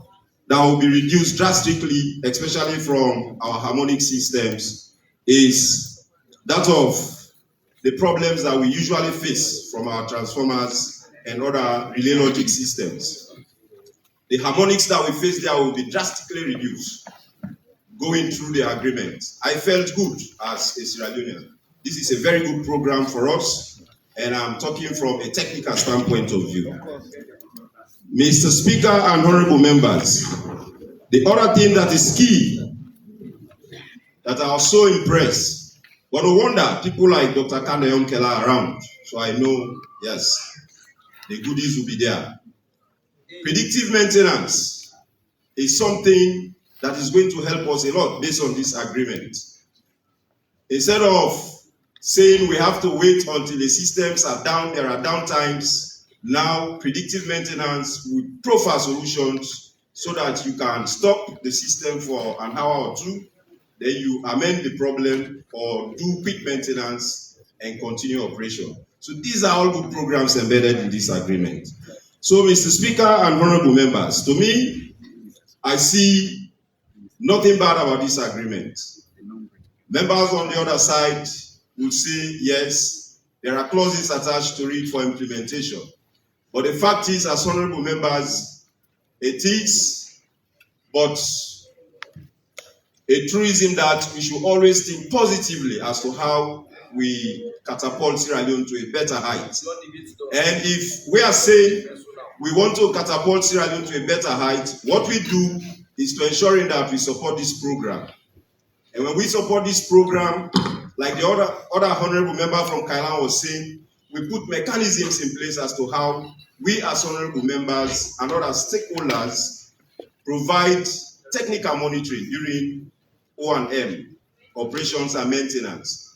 that will be reduced drastically, especially from our harmonic systems, is that of the problems that we usually face from our transformers and other relay logic systems. The harmonics that we face there will be drastically reduced going through the agreement. I felt good as a Sierra Leonean. This is a very good program for us, and I'm talking from a technical standpoint of view. Mr. Speaker and honorable members, the other thing that is key, that I was so impressed, but no wonder people like Dr. Kandayon Kela are around, so I know, yes, the goodies will be there. Predictive maintenance is something that is going to help us a lot based on this agreement. Instead of saying we have to wait until the systems are down, there are downtimes, now predictive maintenance with profile solutions so that you can stop the system for an hour or two, then you amend the problem or do quick maintenance and continue operation. So these are all good programs embedded in this agreement. So Mr. Speaker and honorable members, to me, I see nothing bad about this agreement. Members on the other side would say, yes, there are clauses attached to it for implementation. But the fact is, as honorable members, it is but a truism that we should always think positively as to how we catapult Sierra Leone to a better height. And if we are saying we want to catapult Sierra Leone to a better height, what we do is to ensuring that we support this program. And when we support this program, like the other honorable member from Kailan was saying, we put mechanisms in place as to how we as honorable members and other stakeholders provide technical monitoring during O&M, operations and maintenance.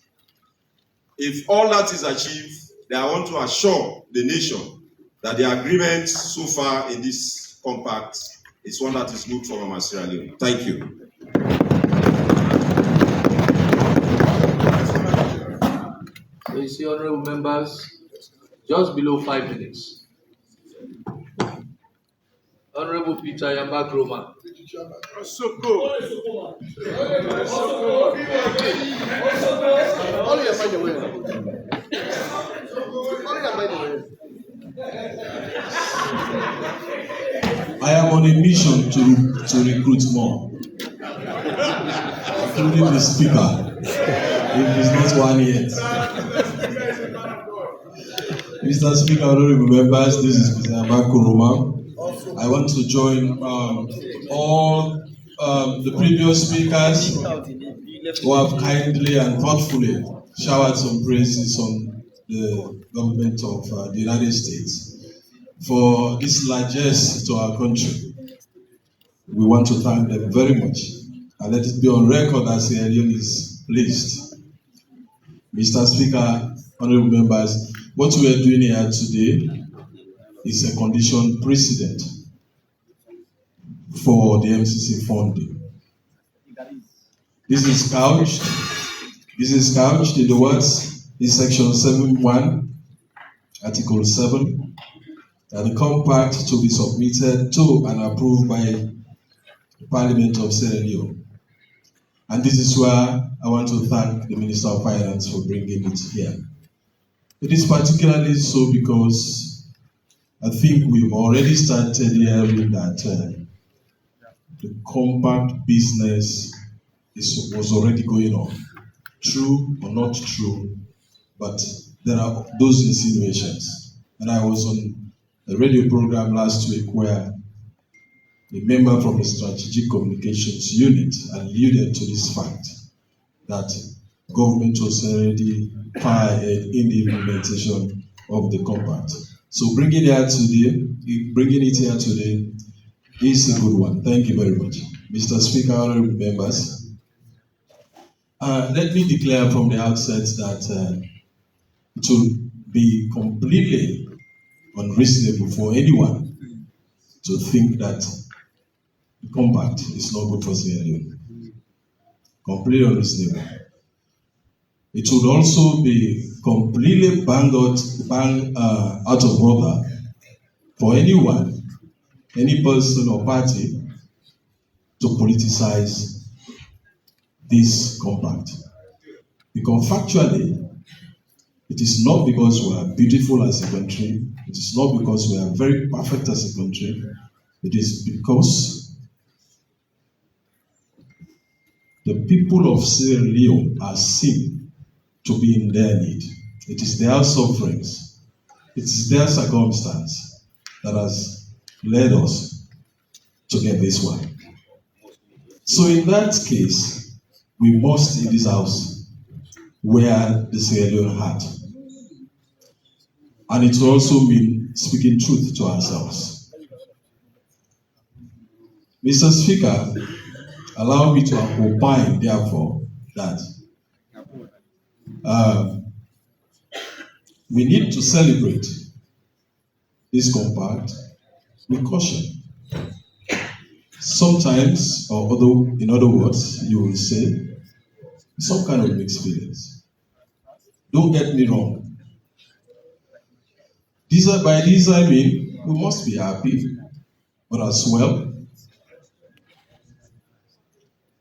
If all that is achieved, then I want to assure the nation that the agreement so far in this compact is one that is good for Mama Sierra Leone. Thank you. So you see, honorable members, just below 5 minutes. Honorable Peter Yambak Roma. I am on a mission to recruit more, including the speaker, if he's not one yet. Mr. Speaker, honorable members, this is Mr. Abakuruma. I want to join all the previous speakers who have kindly and thoughtfully showered some praises on the government of the United States for this largesse to our country. We want to thank them very much and let it be on record that Sierra Leone is pleased. Mr. Speaker, honorable members, what we are doing here today is a conditioned precedent for the MCC funding. This is couched in the words in section 7.1, article 7, that the compact to be submitted to and approved by the Parliament of Sierra Leone. And this is where I want to thank the Minister of Finance for bringing it here. It is particularly so because I think we've already started hearing that the compact business was already going on. True or not true, but there are those insinuations. And I was on a radio program last week where a member from the Strategic Communications Unit alluded to this fact that government was already far ahead in the implementation of the compact. So bringing it here today is a good one. Thank you very much. Mr. Speaker, honorable members, let me declare from the outset that it will be completely unreasonable for anyone to think that the compact is not good for Sierra Leone. Completely unreasonable. It would also be completely bang out of order for anyone, any person or party to politicize this compact. Because factually, it is not because we are beautiful as a country, it is not because we are very perfect as a country, it is because the people of Sierra Leone are seen to be in their need. It is their sufferings, it is their circumstance that has led us to get this one. So in that case, we must in this house wear the Sierra Leone hat. And it will also mean speaking truth to ourselves. Mr. Speaker, allow me to opine, therefore, that we need to celebrate this compact with caution. Sometimes, in other words, you will say, some kind of mixed feelings. Don't get me wrong. By this I mean, we must be happy, but as well,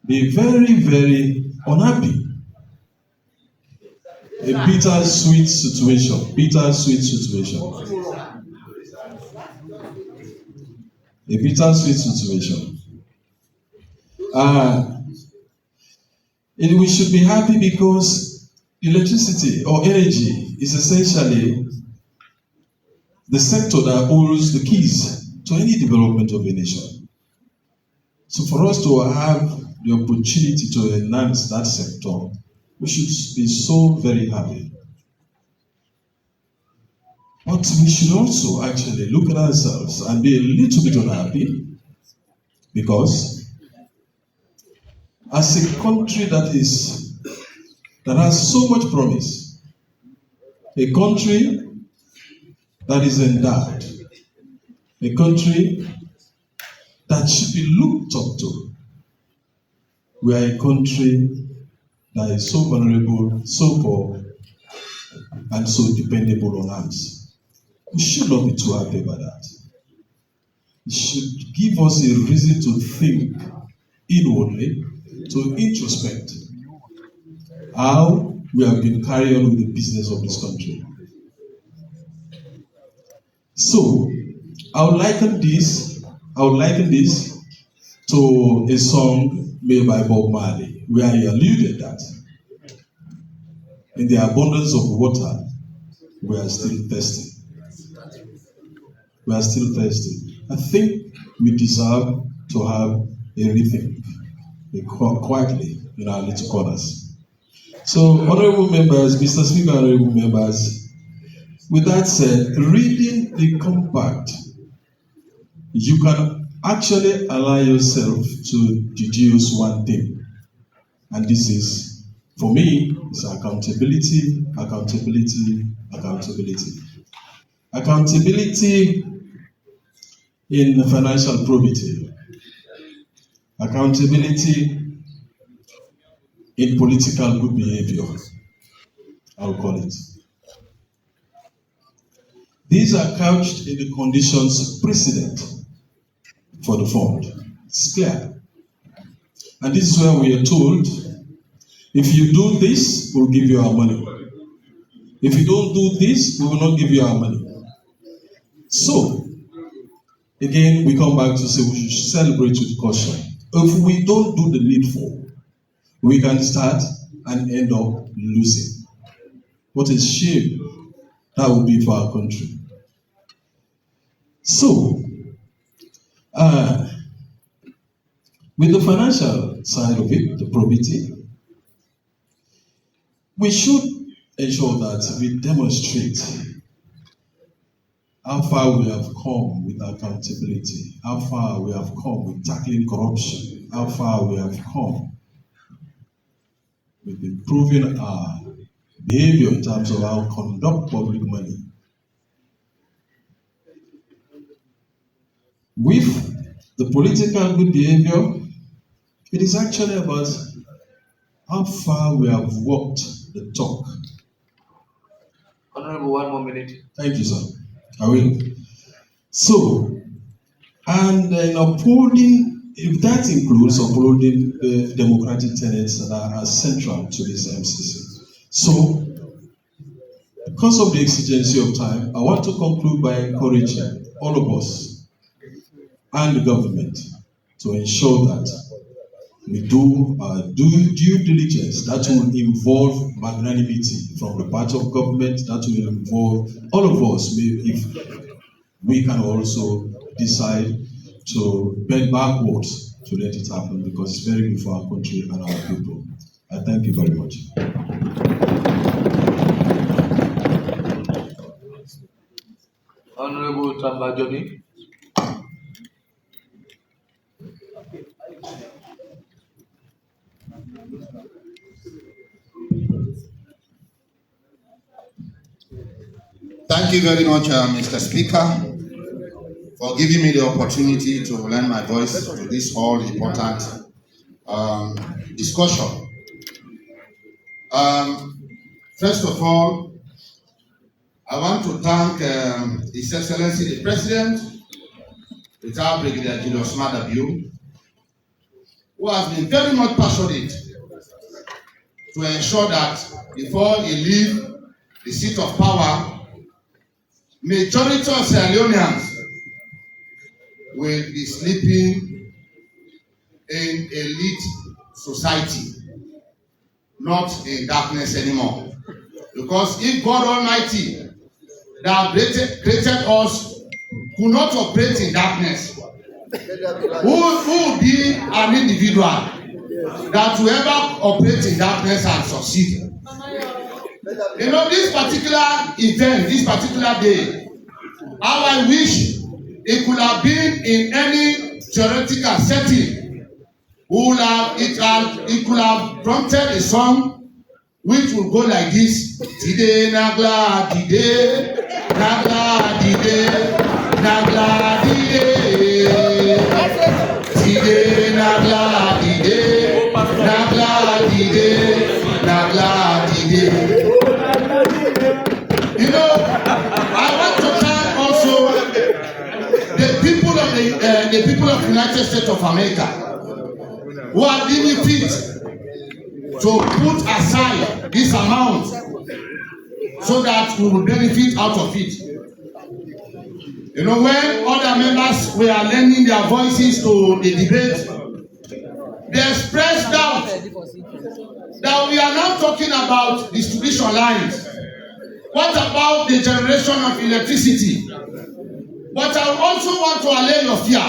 be very, very unhappy. A bittersweet situation. A bittersweet situation. And we should be happy because electricity or energy is essentially the sector that holds the keys to any development of a nation. So for us to have the opportunity to enhance that sector, we should be so very happy. But we should also actually look at ourselves and be a little bit unhappy because as a country that has so much promise, a country that is endowed, a country that should be looked up to, we are a country that is so vulnerable, so poor, and so dependable on us. We should not be too happy about that. It should give us a reason to think inwardly, to introspect how we have been carrying on with the business of this country. So, I would liken this to a song made by Bob Marley, where he alluded that in the abundance of water, we are still thirsty. We are still thirsty. I think we deserve to have a rethink quietly in our little corners. So, honorable members, Mr. Speaker, honorable members, with that said, reading the compact, you can actually allow yourself to deduce one thing. And this is, for me, it's accountability, accountability, accountability. Accountability in financial probity. Accountability in political good behavior, I'll call it. These are couched in the conditions precedent for the fund. It's clear. And this is where we are told, if you do this, we'll give you our money. If you don't do this, we will not give you our money. So, again, we come back to say we should celebrate with caution. If we don't do the needful, we can start and end up losing. What a shame that would be for our country. So, with the financial side of it, the probity, we should ensure that we demonstrate how far we have come with accountability, how far we have come with tackling corruption, how far we have come with improving our behavior in terms of how we conduct public money. With the political good behavior, it is actually about how far we have walked the talk. Honorable, 1 more minute. Thank you, sir. I will. So, and in upholding, if that includes upholding the democratic tenets that are central to this MCC. So, because of the exigency of time, I want to conclude by encouraging all of us and the government to ensure that we do due diligence that will involve magnanimity from the part of government, that will involve all of us, if we can also decide to bend backwards to let it happen, because it's very good for our country and our people. I thank you very much. Honorable Tambajoni. Thank you very much, Mr. Speaker, for giving me the opportunity to lend my voice to this all important discussion. First of all, I want to thank His Excellency the President, retired Brigadier Julius Madabiu, who has been very much passionate to ensure that before he leaves the seat of power, majority of Sierra Leoneans will be sleeping in elite society, not in darkness anymore. Because if God Almighty that created us could not operate in darkness, who will be an individual that will ever operate in darkness and succeed? You know, this particular event, this particular day, how I wish it could have been in any theoretical setting. It could have prompted a song which would go like this: Tide nagla dide, nagla dide, nagla dide, Tide nagla dide, nagla dide, nagla dide. You know, I want to thank also the people of the United States of America who are deeming fit to put aside this amount so that we will benefit out of it. You know, when other members were lending their voices to the debate, they expressed doubt that we are now talking about distribution lines. What about the generation of electricity? But I also want to allay your fear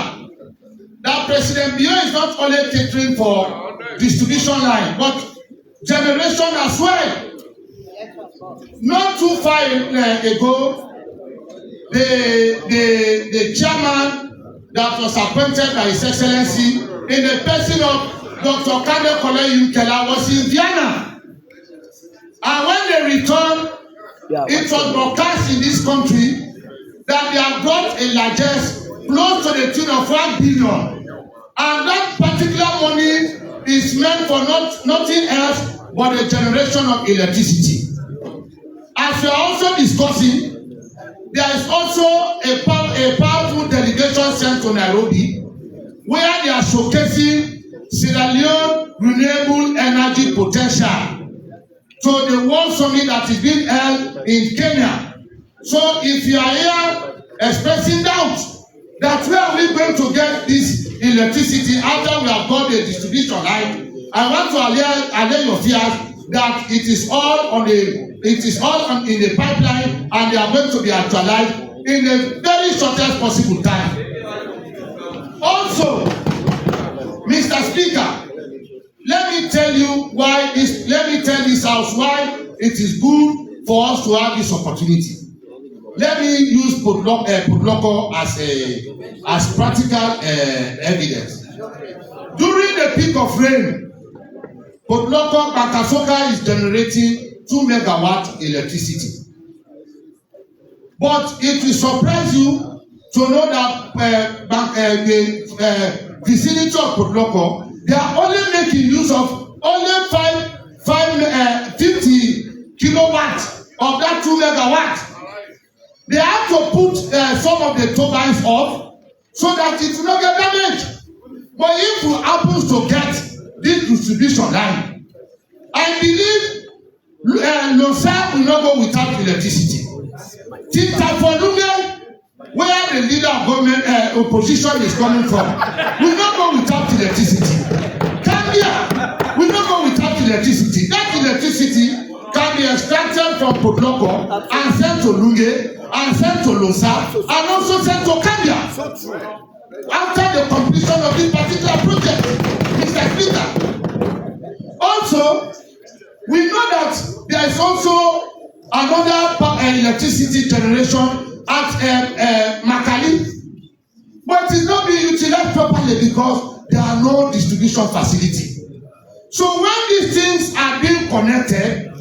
that President Bio is not only catering for distribution line, but generation as well. Not too far ago, the chairman that was appointed by His Excellency in the person of Dr. Kade Kole Yunkela was in Vienna. And when they returned, it was broadcast in this country that they have brought a largesse close to the tune of 1 billion. And that particular money is meant for nothing else but the generation of electricity. As we are also discussing, there is also a powerful delegation sent to Nairobi where they are showcasing Sierra Leone renewable energy potential to the World Summit that is being held in Kenya. So if you are here expressing doubt that where are we going to get this electricity after we have got the distribution line, I want to allay your fears that it is all in the pipeline and they are going to be actualized in a very shortest possible time. Also, Mr. Speaker, let me tell this house why it is good for us to have this opportunity. Let me use Putloko as practical evidence. During the peak of rain, Putloko Bakasoka is generating 2 megawatt electricity. But it will surprise you to know that the vicinity of Putloko, they are only making use of only 50 kilowatts of that 2 megawatt. They have to put some of the turbines off so that it will not get damaged. But if you happen to get this distribution line, I believe Losa will not go without electricity. Tintafolunge, where the leader of government opposition is coming from, will not go without electricity. Kambia will not go without electricity. That electricity can be extracted from Putloko and sent to Lunge and sent to Losa and also sent to Kambia after the completion of this particular project, Mr. Speaker. Also, we know that there is also another electricity generation at Makali, but it is not being utilized properly because there are no distribution facility. So when these things are being connected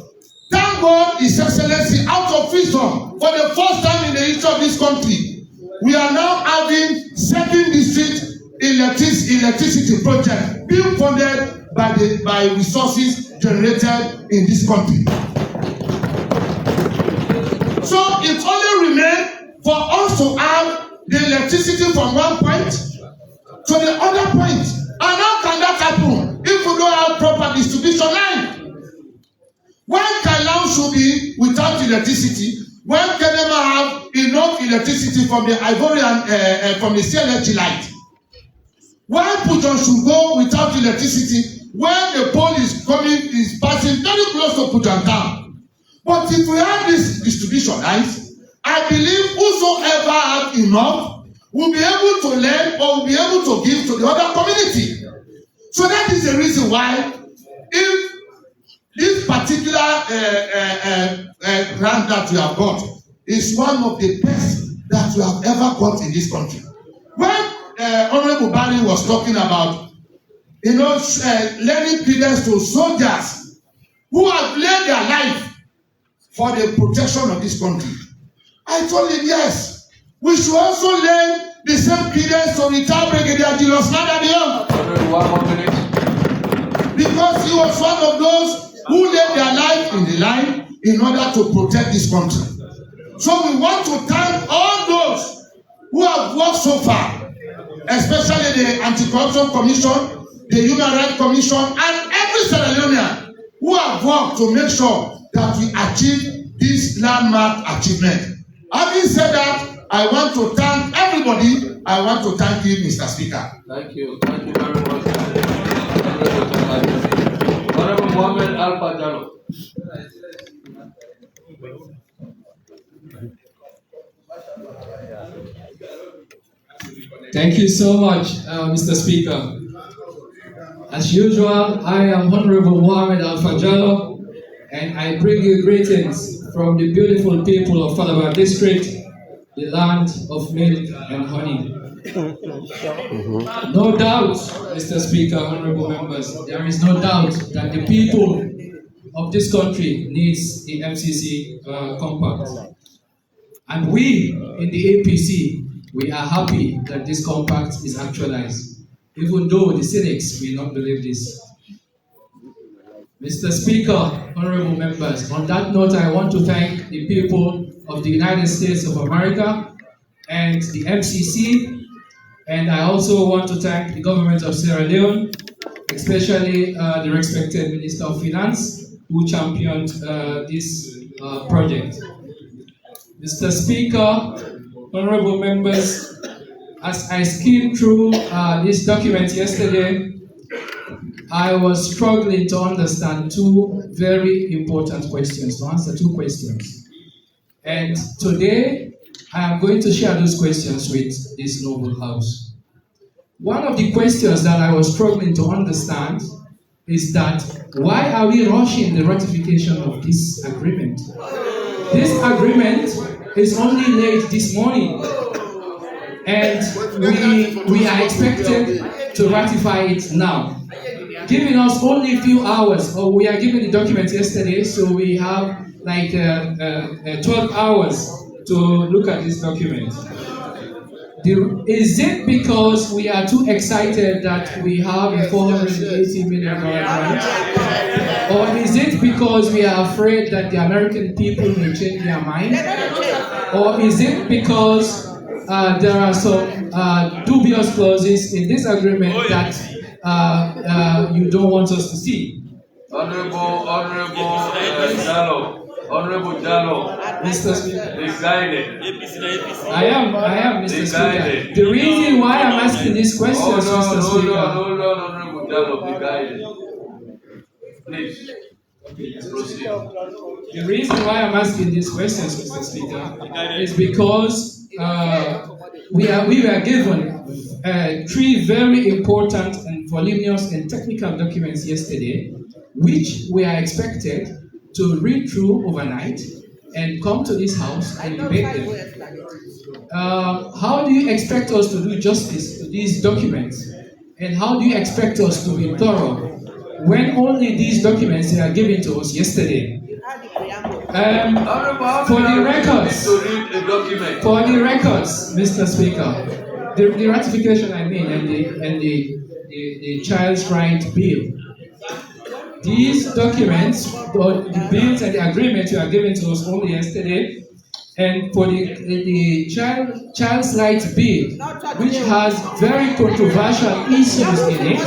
Thank God, His Excellency, out of wisdom, for the first time in the history of this country, we are now having 7 district electricity project being funded by resources generated in this country. So it only remains for us to have the electricity from one point to the other point. And how can that happen if we don't have proper distribution line? Why Kailan should be without electricity when Kenema have enough electricity from the Ivorian from the CLFG light? Why Pujon should go without electricity when the pole is passing very close to Pujon town? But if we have this distribution lines, I believe whosoever have enough will be able to learn or will be able to give to the other community. So that is the reason why, if this particular grant that we have got is one of the best that we have ever got in this country. When Honorable Barry was talking about, lending credence to soldiers who have laid their life for the protection of this country, I told him, yes, we should also lend the same credence to retired Brigadier Julius Madadion. Because he was one of those who laid their life in the line in order to protect this country. So we want to thank all those who have worked so far, especially the Anti-Corruption Commission, the Human Rights Commission, and every Sierra Leonean who have worked to make sure that we achieve this landmark achievement. Having said that, I want to thank everybody. I want to thank you, Mr. Speaker. Thank you. Thank you very much. Honorable Mohammed Al-Fajalo. Thank you so much, Mr. Speaker. As usual, I am Honorable Mohammed Al-Fajalo, and I bring you greetings from the beautiful people of Falaba District, the land of milk and honey. No doubt, Mr. Speaker, honorable members, there is no doubt that the people of this country needs the MCC compact. And we in the APC, we are happy that this compact is actualized, even though the Cynics will not believe this. Mr. Speaker, honorable members, on that note, I want to thank the people of the United States of America and the MCC, and I also want to thank the government of Sierra Leone, especially the respected Minister of Finance, who championed this project. Mr. Speaker, honorable members, as I skimmed through this document yesterday, I was struggling to understand 2 very important questions, to answer 2 questions. And today, I am going to share those questions with this noble house. One of the questions that I was struggling to understand is that why are we rushing the ratification of this agreement? This agreement is only late this morning, and we are expected to ratify it now, giving us only a few hours, or we are given the document yesterday, so we have like 12 hours to look at this document. Is it because we are too excited that we have a $480 million grant? Or is it because we are afraid that the American people may change their mind? Or is it because there are some dubious clauses in this agreement that you don't want us to see? Honorable Jallo, Mr. Speaker. the guided. I am, Mr. Speaker. The reason why I'm asking these questions, Mr. Speaker. Hold on, Honorable Jallo, the guided. Please, proceed. The reason why I'm asking these questions, Mr. Speaker, is because we were given 3 very important and voluminous and technical documents yesterday, which we are expected to read through overnight and come to this house and debate them. How do you expect us to do justice to these documents? And how do you expect us to be thorough when only these documents are given to us yesterday? For the records, Mr. Speaker, the ratification and the Child's Right Bill. These documents, the bills and the agreements were given to us only yesterday. And for the Child's Right Bill, which has very controversial issues in it,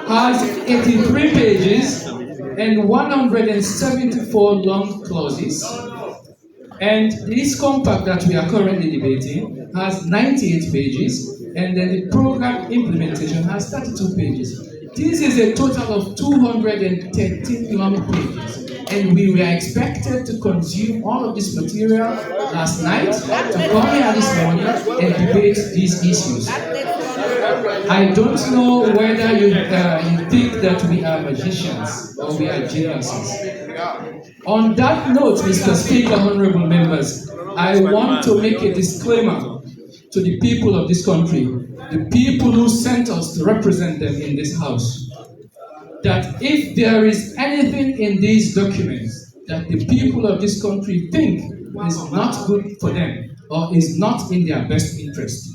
has 83 pages and 174 long clauses. And this compact that we are currently debating has 98 pages, and then the program implementation has 32 pages. This is a total of 213 long pages. And we were expected to consume all of this material last night, to come here this morning and debate these issues. I don't know whether you think that we are magicians or we are geniuses. On that note, Mr. Speaker, honorable members, I want to make a disclaimer to the people of this country, the people who sent us to represent them in this house, that if there is anything in these documents that the people of this country think is not good for them or is not in their best interest,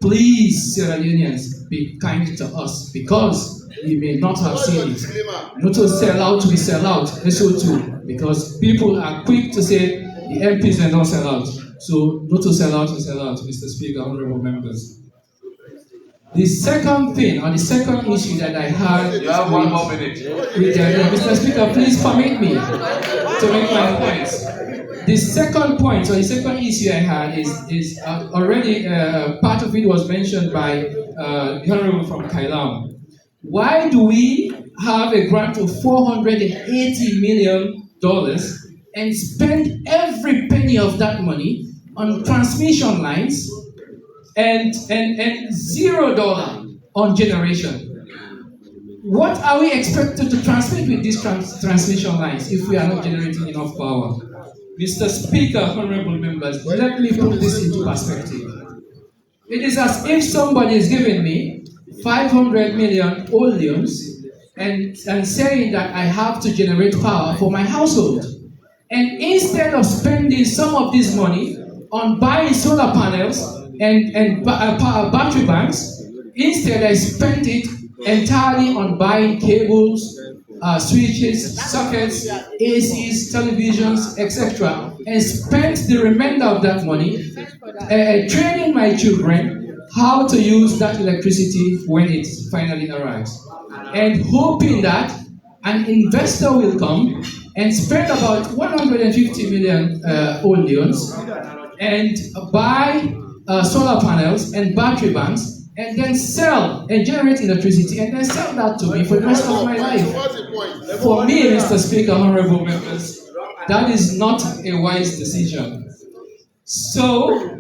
please, Sierra Leoneans, be kind to us, because we may not have seen it. Not to sell out, we sell out, so too, because people are quick to say the MPs don't sell out. So not to sell out, we sell out, Mr. Speaker, honorable members. The second thing, or the second issue that I had, you have 1 more minute. Mr. Speaker, please permit me to make my points. The second point, or the second issue I had is already part of it was mentioned by the Honorable from Kailam. Why do we have a grant of $480 million and spend every penny of that money on transmission lines and $0 on generation? What are we expected to transmit with these transmission lines if we are not generating enough power? Mr. Speaker, honorable members, let me put this into perspective. It is as if somebody is giving me 500 million oleums and saying that I have to generate power for my household. And instead of spending some of this money on buying solar panels and battery banks, instead I spent it entirely on buying cables, switches, sockets, ACs, televisions, etc., and spent the remainder of that money training my children how to use that electricity when it finally arrives, and hoping that an investor will come and spend about 150 million oleums and buy solar panels and battery banks, and then sell and generate electricity, and then sell that to me for the rest of my life. For me, Mr. Speaker, honorable members, that is not a wise decision. So,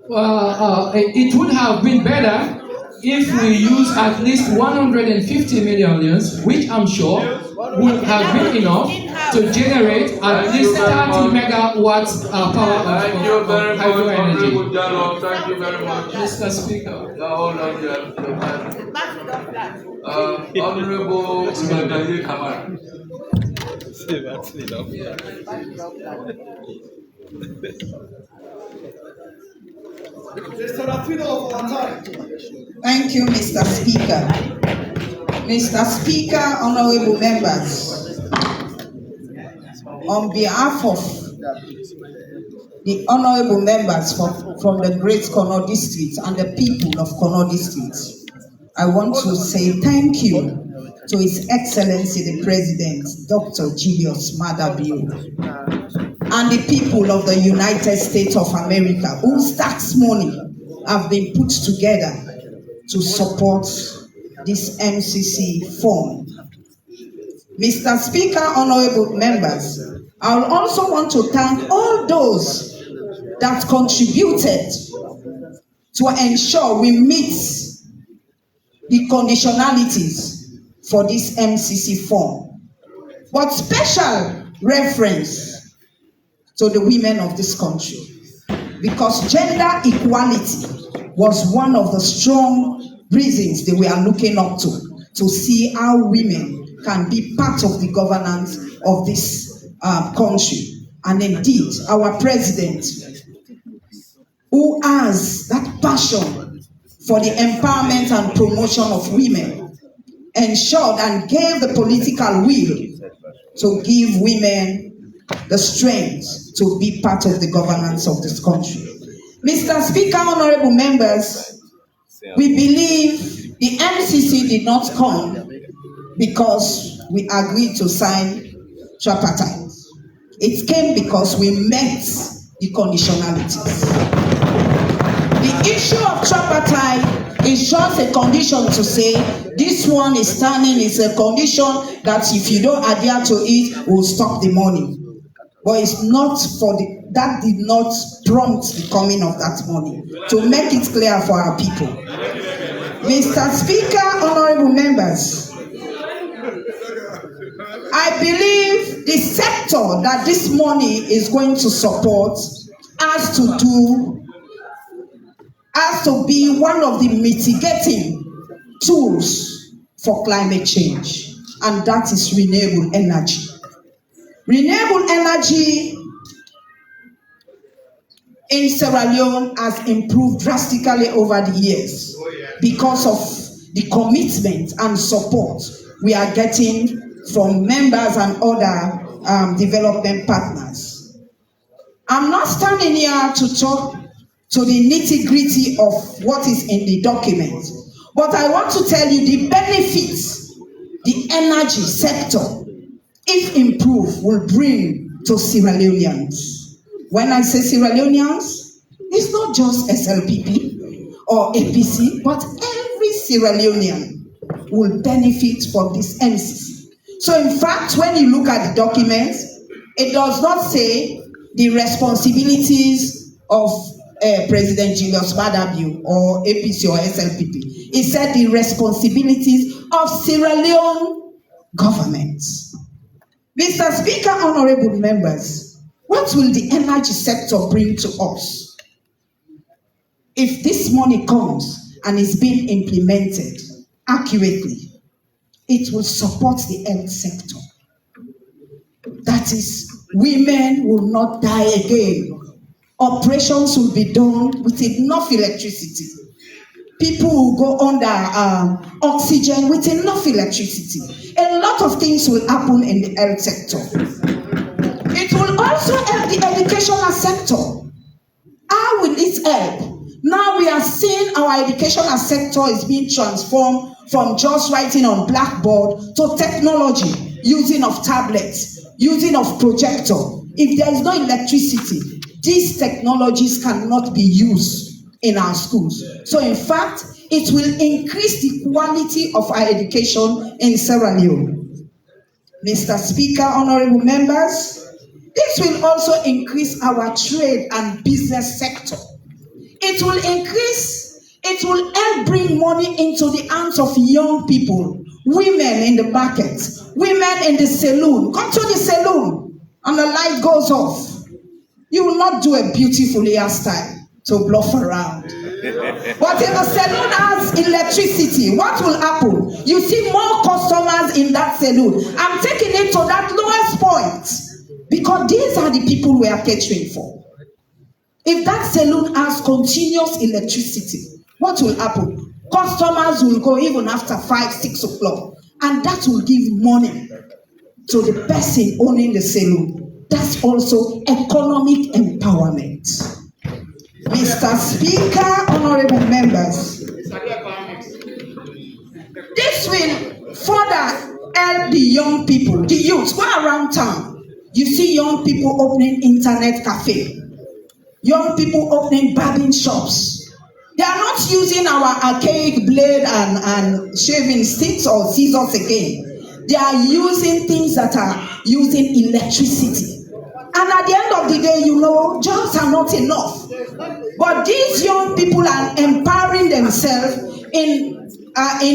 it would have been better if we use at least 150 million, which I'm sure would have been enough to generate at least 30 megawatts power of hydro energy. Thank you very much. Mr. Speaker. Honorable Kamara. Thank you, Mr. Speaker. Mr. Speaker, honorable members, on behalf of the honorable members from the Great Kono District and the people of Kono District, I want to say thank you to His Excellency the President, Dr. Julius Maada Bio, and the people of the United States of America, whose tax money have been put together to support this MCC fund. Mr. Speaker, honorable members, I will also want to thank all those that contributed to ensure we meet the conditionalities for this MCC fund. But special reference to the women of this country, because gender equality was one of the strong reasons they were looking up to see how women can be part of the governance of this country. And indeed, our president, who has that passion for the empowerment and promotion of women, ensured and gave the political will to give women the strength to be part of the governance of this country. Mr. Speaker, honorable members, we believe the MCC did not come because we agreed to sign tripartite. It came because we met the conditionalities. The issue of tripartite is just a condition to say this one is standing, is a condition that if you don't adhere to it, will stop the money. But it's not for the, that did not prompt the coming of that money. To make it clear for our people. Mr. Speaker, honorable members, I believe the sector that this money is going to support has to be one of the mitigating tools for climate change, and that is renewable energy. Renewable energy in Sierra Leone has improved drastically over the years because of the commitment and support we are getting from members and other development partners. I'm not standing here to talk to the nitty-gritty of what is in the document, but I want to tell you the benefits the energy sector, if improved, will bring to Sierra Leoneans. When I say Sierra Leoneans, it's not just SLPP or APC, but every Sierra Leonean will benefit from this MCC. So in fact, when you look at the document, it does not say the responsibilities of President Julius Maada or APC or SLPP. It said the responsibilities of Sierra Leone government. Mr. Speaker, honorable members, what will the energy sector bring to us? If this money comes and is being implemented accurately, it will support the health sector. That is, women will not die again. Operations will be done with enough electricity. People will go under oxygen with enough electricity. A lot of things will happen in the health sector. It will also help the educational sector. How will it help? Now we are seeing our educational sector is being transformed from just writing on blackboard to technology, using of tablets, using of projector. If there is no electricity, these technologies cannot be used in our schools. So in fact, it will increase the quality of our education in Sierra Leone. Mr. Speaker, honorable members, this will also increase our trade and business sector. It will help bring money into the hands of young people, women in the market, women in the saloon. Come to the saloon and the light goes off. You will not do a beautiful hairstyle to bluff around. But if the saloon has electricity, what will happen? You see more customers in that saloon. I'm taking it to that lowest point because these are the people we are catering for. If that saloon has continuous electricity, what will happen? Customers will go even after 5, 6 o'clock, and that will give money to the person owning the saloon. That's also economic empowerment. Mr. Speaker, honorable members, this will further help the young people, the youth. Go around town, you see young people opening internet cafe, young people opening barbing shops. They are not using our archaic blade and shaving sticks or scissors again. They are using things that are using electricity. And at the end of the day, you know, jobs are not enough. But these young people are empowering themselves in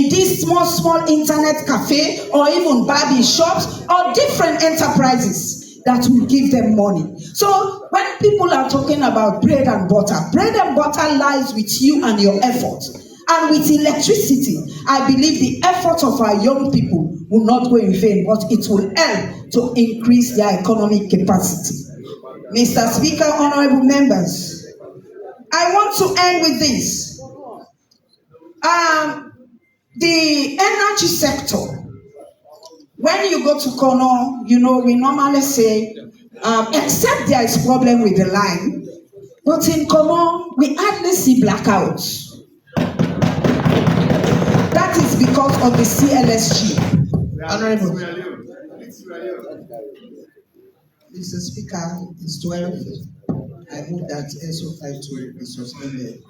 these small internet cafe or even barbing shops or different enterprises that will give them money. So when people are talking about bread and butter lies with you and your effort. And with electricity, I believe the effort of our young people will not go in vain, but it will help to increase their economic capacity. Mr. Speaker, honorable members, I want to end with this. The energy sector, when you go to Kono, you know, we normally say, except there is problem with the line, but in Kono, we hardly see blackouts. That is because of the CLSG. Honorable. Mr. Speaker, it's 12. I move that SO52 be suspended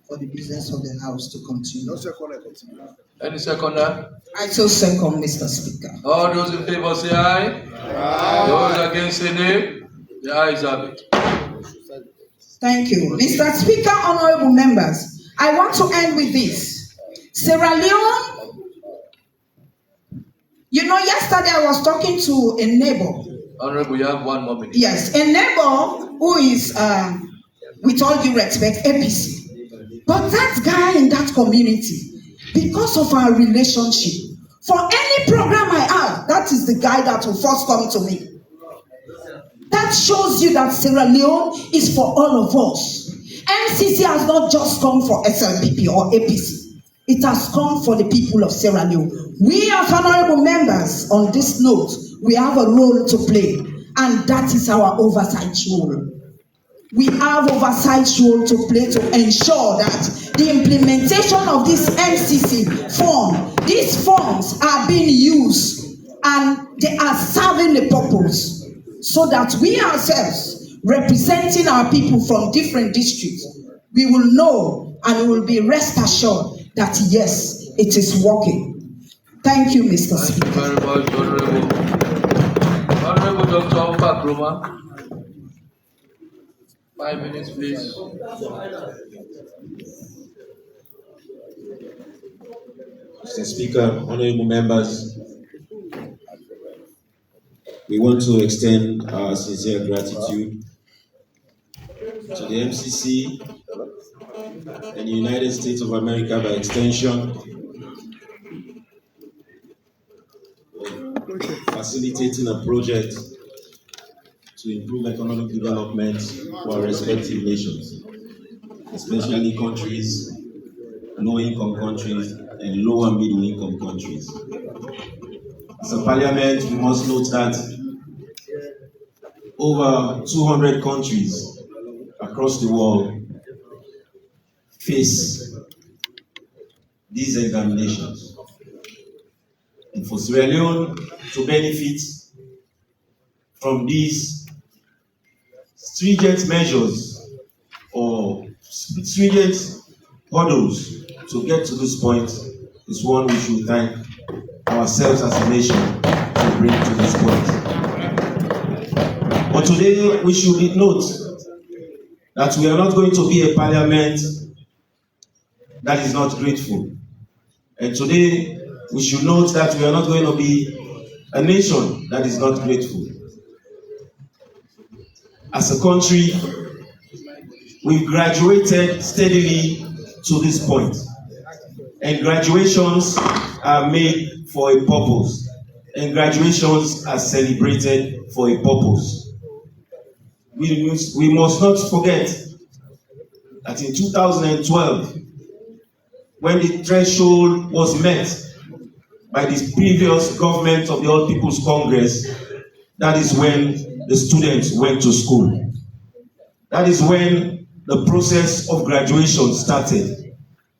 for the business of the House to continue. No seconder, continue. Any seconder? I so second, Mr. Speaker. All those in favor say aye. Aye. Those against say nay. The ayes have it. Thank you. Mr. Speaker, honorable members, I want to end with this. Sierra Leone, you know, yesterday I was talking to a neighbor. Honorable, you have 1 more minute. Yes, a neighbor who is, with all due respect, APC. But that guy in that community, because of our relationship, for any program I have, that is the guy that will first come to me. That shows you that Sierra Leone is for all of us. MCC has not just come for SLPP or APC. It has come for the people of Sierra Leone. We as honorable members, on this note, we have a role to play, and that is our oversight role. We have oversight role to play to ensure that the implementation of this MCC form, these forms are being used and they are serving the purpose, so that we ourselves, representing our people from different districts, we will know and we will be rest assured that yes, it is working. Thank you, Mr. Speaker. Thank you very much, Honorable. Honorable Dr. Omba Kroma. 5 minutes, please. Mr. Speaker, honorable members, we want to extend our sincere gratitude to the MCC and the United States of America by extension for facilitating a project to improve economic development for our respective nations, especially countries, low-income countries, and low and middle-income countries. As a parliament, we must note that over 200 countries across the world face these examinations. And for Sierra Leone to benefit from these stringent measures or stringent hurdles to get to this point is one we should thank ourselves as a nation to bring to this point. But today we should note that we are not going to be a parliament that is not grateful. And today we should note that we are not going to be a nation that is not grateful. As a country, we've graduated steadily to this point. And graduations are made for a purpose. And graduations are celebrated for a purpose. We must not forget that in 2012, when the threshold was met by the previous government of the All People's Congress, that is when the students went to school. That is when the process of graduation started.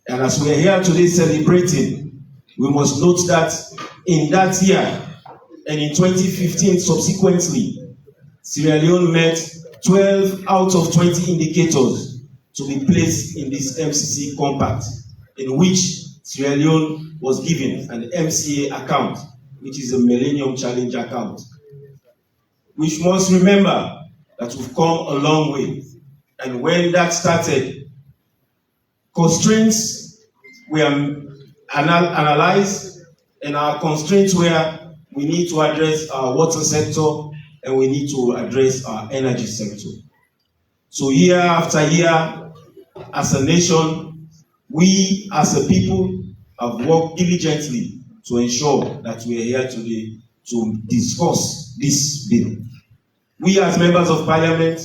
And as we are here today celebrating, we must note that in that year and in 2015 subsequently, Sierra Leone met 12 out of 20 indicators to be placed in this MCC compact, in which Sierra Leone was given an MCA account, which is a Millennium Challenge account. We must remember that we've come a long way. And when that started, constraints were analyzed, and our constraints were we need to address our water sector and we need to address our energy sector. So year after year, as a nation, we as a people have worked diligently to ensure that we are here today to discuss this bill. We as members of Parliament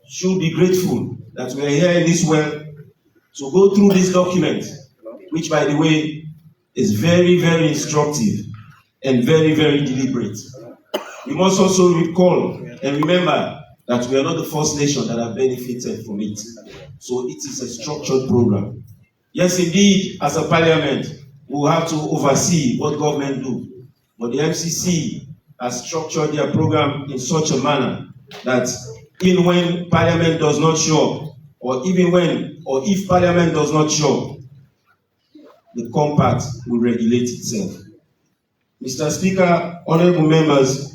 should be grateful that we are here in this well to go through this document, which, by the way, is very, very instructive and very, very deliberate. We must also recall and remember that we are not the first nation that have benefited from it. So it is a structured program. Yes, indeed, as a Parliament, we will have to oversee what government do. But the MCC has structured their program in such a manner that even when Parliament does not show up, or if Parliament does not show up, the compact will regulate itself. Mr. Speaker, honorable members,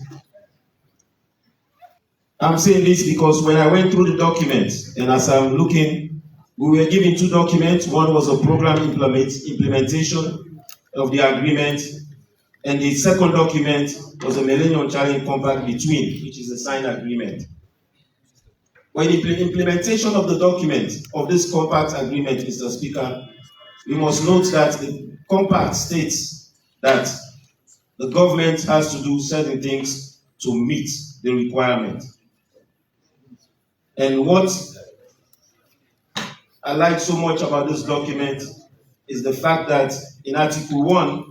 I'm saying this because when I went through the documents, and as I'm looking, we were given two documents. One was a program implementation of the agreement, and the second document was a Millennium Challenge Compact between, which is a signed agreement. When the implementation of the document of this compact agreement, Mr. Speaker, we must note that the compact states that the government has to do certain things to meet the requirement. And what I like so much about this document is the fact that in Article 1,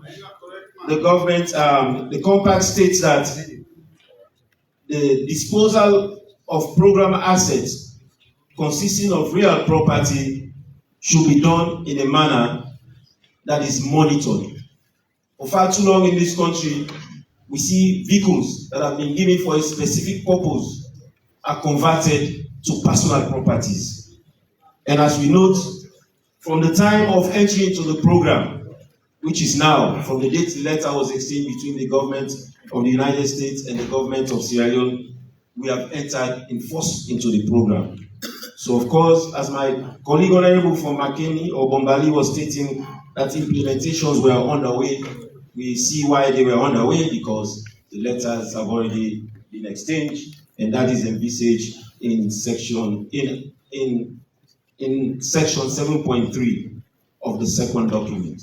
the compact states that the disposal of program assets consisting of real property should be done in a manner that is monitored. For far too long in this country, we see vehicles that have been given for a specific purpose are converted to personal properties. And as we note, from the time of entry into the program, which is now, from the date the letter was exchanged between the government of the United States and the government of Sierra Leone, we have entered in force into the program. So, of course, as my colleague Honorable from Makeni or Bombali was stating that implementations were underway, we see why they were underway, because the letters have already been exchanged, and that is envisaged in section 7.3 of the second document.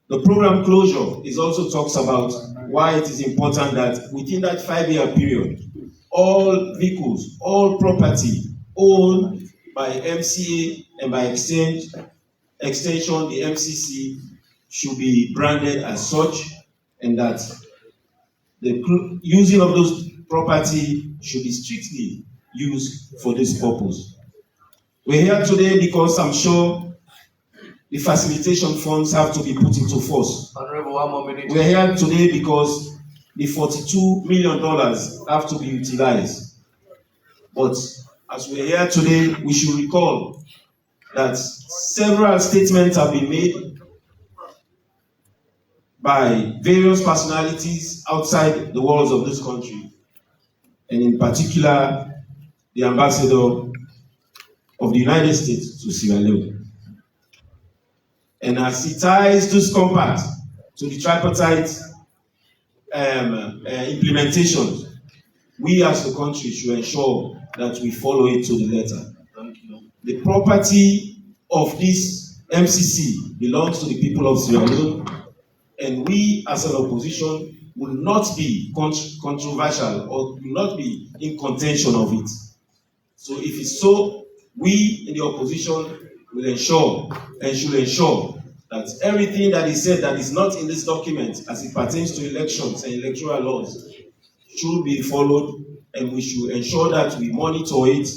The program closure is also talks about why it is important that within that 5-year period, all vehicles, all property owned by MCA and by extension the MCC should be branded as such, and that the using of those property should be strictly used for this purpose. We're here today because I'm sure the facilitation funds have to be put into force. Honorable, 1 more minute. We're here today because the $42 million have to be utilized. But as we're here today, we should recall that several statements have been made by various personalities outside the walls of this country, and in particular, the ambassador of the United States to Sierra Leone. And as he ties this compact to the tripartite implementation, we as the country should ensure that we follow it to the letter. The property of this MCC belongs to the people of Sierra Leone, and we as an opposition will not be controversial or will not be in contention of it. So if it's so, we in the opposition will ensure and should ensure that everything that is said that is not in this document as it pertains to elections and electoral laws should be followed, and we should ensure that we monitor it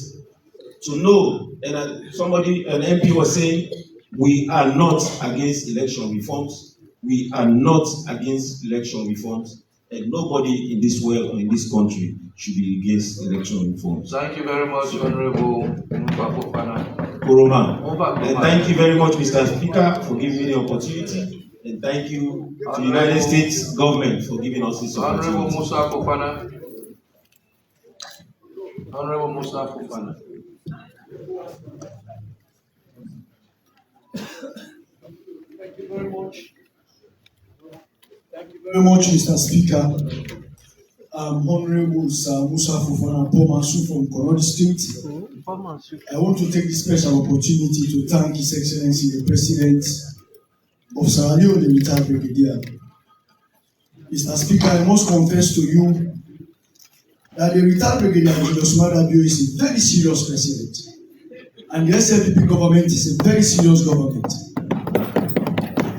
to know. And an MP was saying, we are not against election reforms. We are not against election reforms, and nobody in this world or in this country should be against election reforms. Thank you very much, Honorable Mufafofana. And thank you very much, Mr. Speaker, for giving me the opportunity, and thank you to the United States government for giving us this opportunity. Honorable Musa Fofana. Honorable Musa Fofana. Thank you very much. Thank you very much, Mr. Speaker. Honorable Musa Fofana Pomasu from Kono District. I want to take this special opportunity to thank His Excellency the President, of Sierra Leone, the retired brigadier. Mr. Speaker, I must confess to you that the retired brigadier Julius Madabio is a very serious president, and the SLPP government is a very serious government.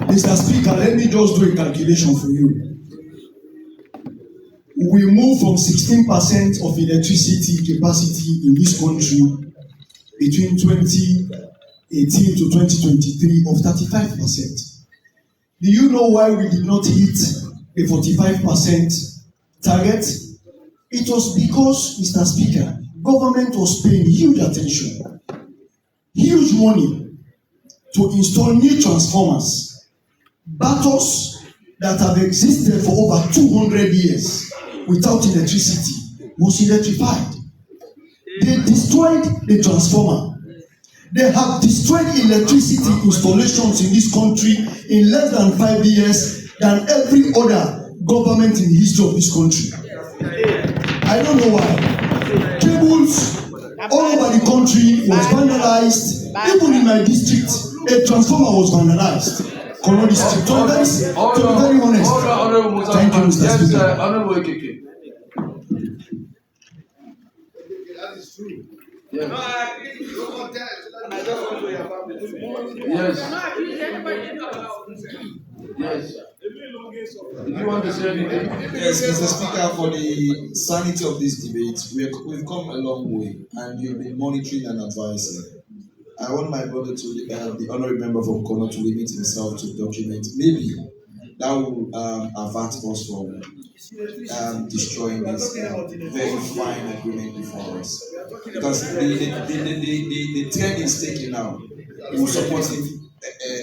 Mr. Speaker, let me just do a calculation for you. We move from 16% of electricity capacity in this country between 2018 to 2023 of 35%. Do you know why we did not hit a 45% target? It was because, Mr. Speaker, government was paying huge attention, huge money to install new transformers, battles that have existed for over 200 years without electricity was electrified. They destroyed the transformer. They have destroyed electricity installations in this country in less than 5 years than every other government in the history of this country. I don't know why. Cables all over the country was vandalized. Even in my district, a transformer was vandalized. Kono district. To be very honest. Thank you, Mr. Speaker. Honorable Ekeke. That is true. Yes. No, I agree. Yes. Yes. Did you want to say anything? Yes, Mr. Speaker, for the sanity of this debate, we've come a long way, and you've been monitoring and advising. I want my brother to, the honorary member from Kono, to limit himself to document. Maybe that will avert us from destroying this very fine agreement before us. Because the trend is taken now. We will support him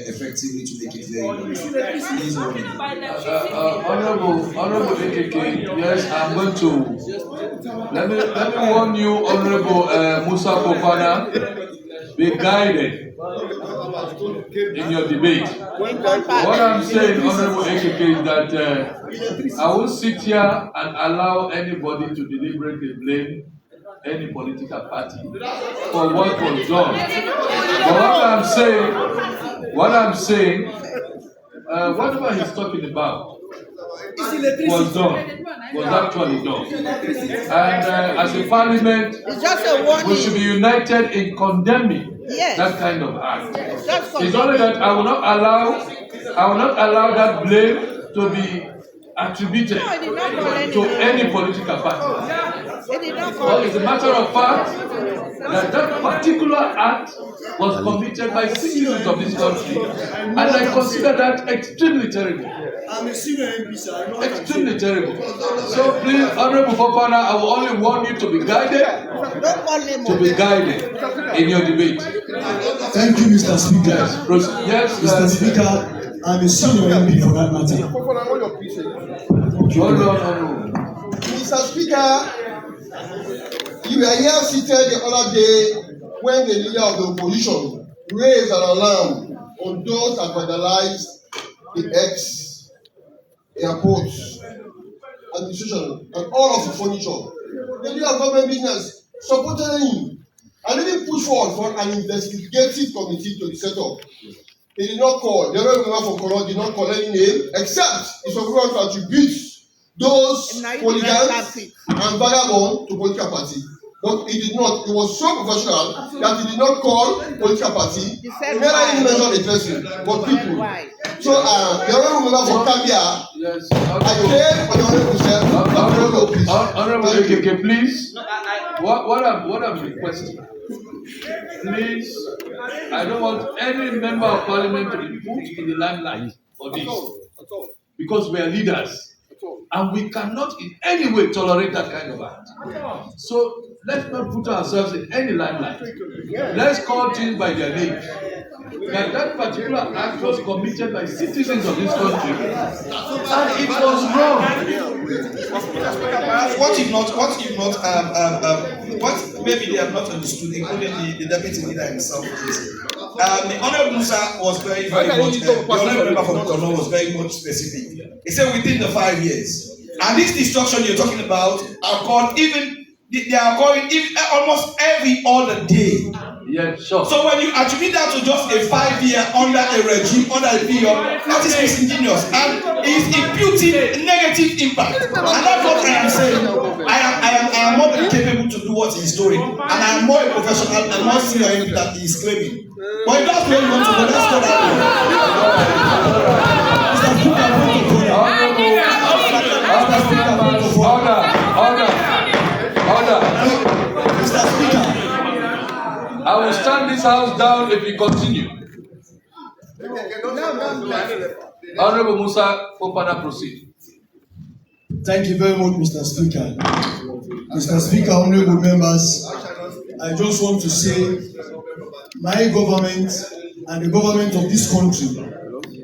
effectively to make it very please Honorable Ekeke, yes, I'm going to let me warn you, Honorable Musa Fofana, be guided in your debate. What I'm saying, Honorable Ekeke, is that I will sit here and allow anybody to deliberately blame any political party for what was done. But what I'm saying, whatever he's talking about was done, was actually done. And as a parliament, we should be united in condemning that kind of act. It's only that I will not allow that blame to be attributed to any political party. But it's a matter of fact that particular act was committed by citizens of this country, and I consider that extremely terrible. Extremely terrible. So please, Honorable Fofana, I will only want you to be guided, in your debate. Thank you, Mr. Speaker. Yes, Mr. Speaker, I'm a senior MP for that matter. Mr. Speaker, you were here seated the other day when the leader of the opposition raised an alarm on those that vandalized the ex-airport administration and all of the furniture. The leader of government business supported him and even pushed forward for an investigative committee to be set up. He did not call, the other member from Kono did not call any name, except it's everyone to attribute those hooligans and vagabonds to political party. But he did not. He was so professional that he did not call political party. He never even mentioned a person, but people. So the honorable member from Kambia, I came on the honorable self. Honorable Ekeke, please. What I'm requesting, please, I don't want any member of parliament to be put in the limelight for this, because we are leaders. And we cannot in any way tolerate that kind of act. So let's not put ourselves in any limelight. Let's call things by their names. That particular act was committed by citizens of this country, and it was wrong. What maybe they have not understood, including the deputy leader himself, is the Honorable Musa was very much, the Honorable member from Kono was very much specific. He said within the 5 years. And this destruction you're talking about are called they are calling even almost every other day. Yeah, sure. So when you attribute that to just a 5-year under a regime, under a period, that is disingenuous and is imputing negative impact. And that's what I am saying. I am more than capable to do what he is doing, and I am more a professional and more senior that he is claiming. But if that's where you want to go, let's go that way. Order. Mr. Speaker. I will stand this house down if you continue. Honorable Musa Fofana, proceed. Thank you very much, Mr. Speaker. Mr. Speaker, honorable members, I just want to say my government and the government of this country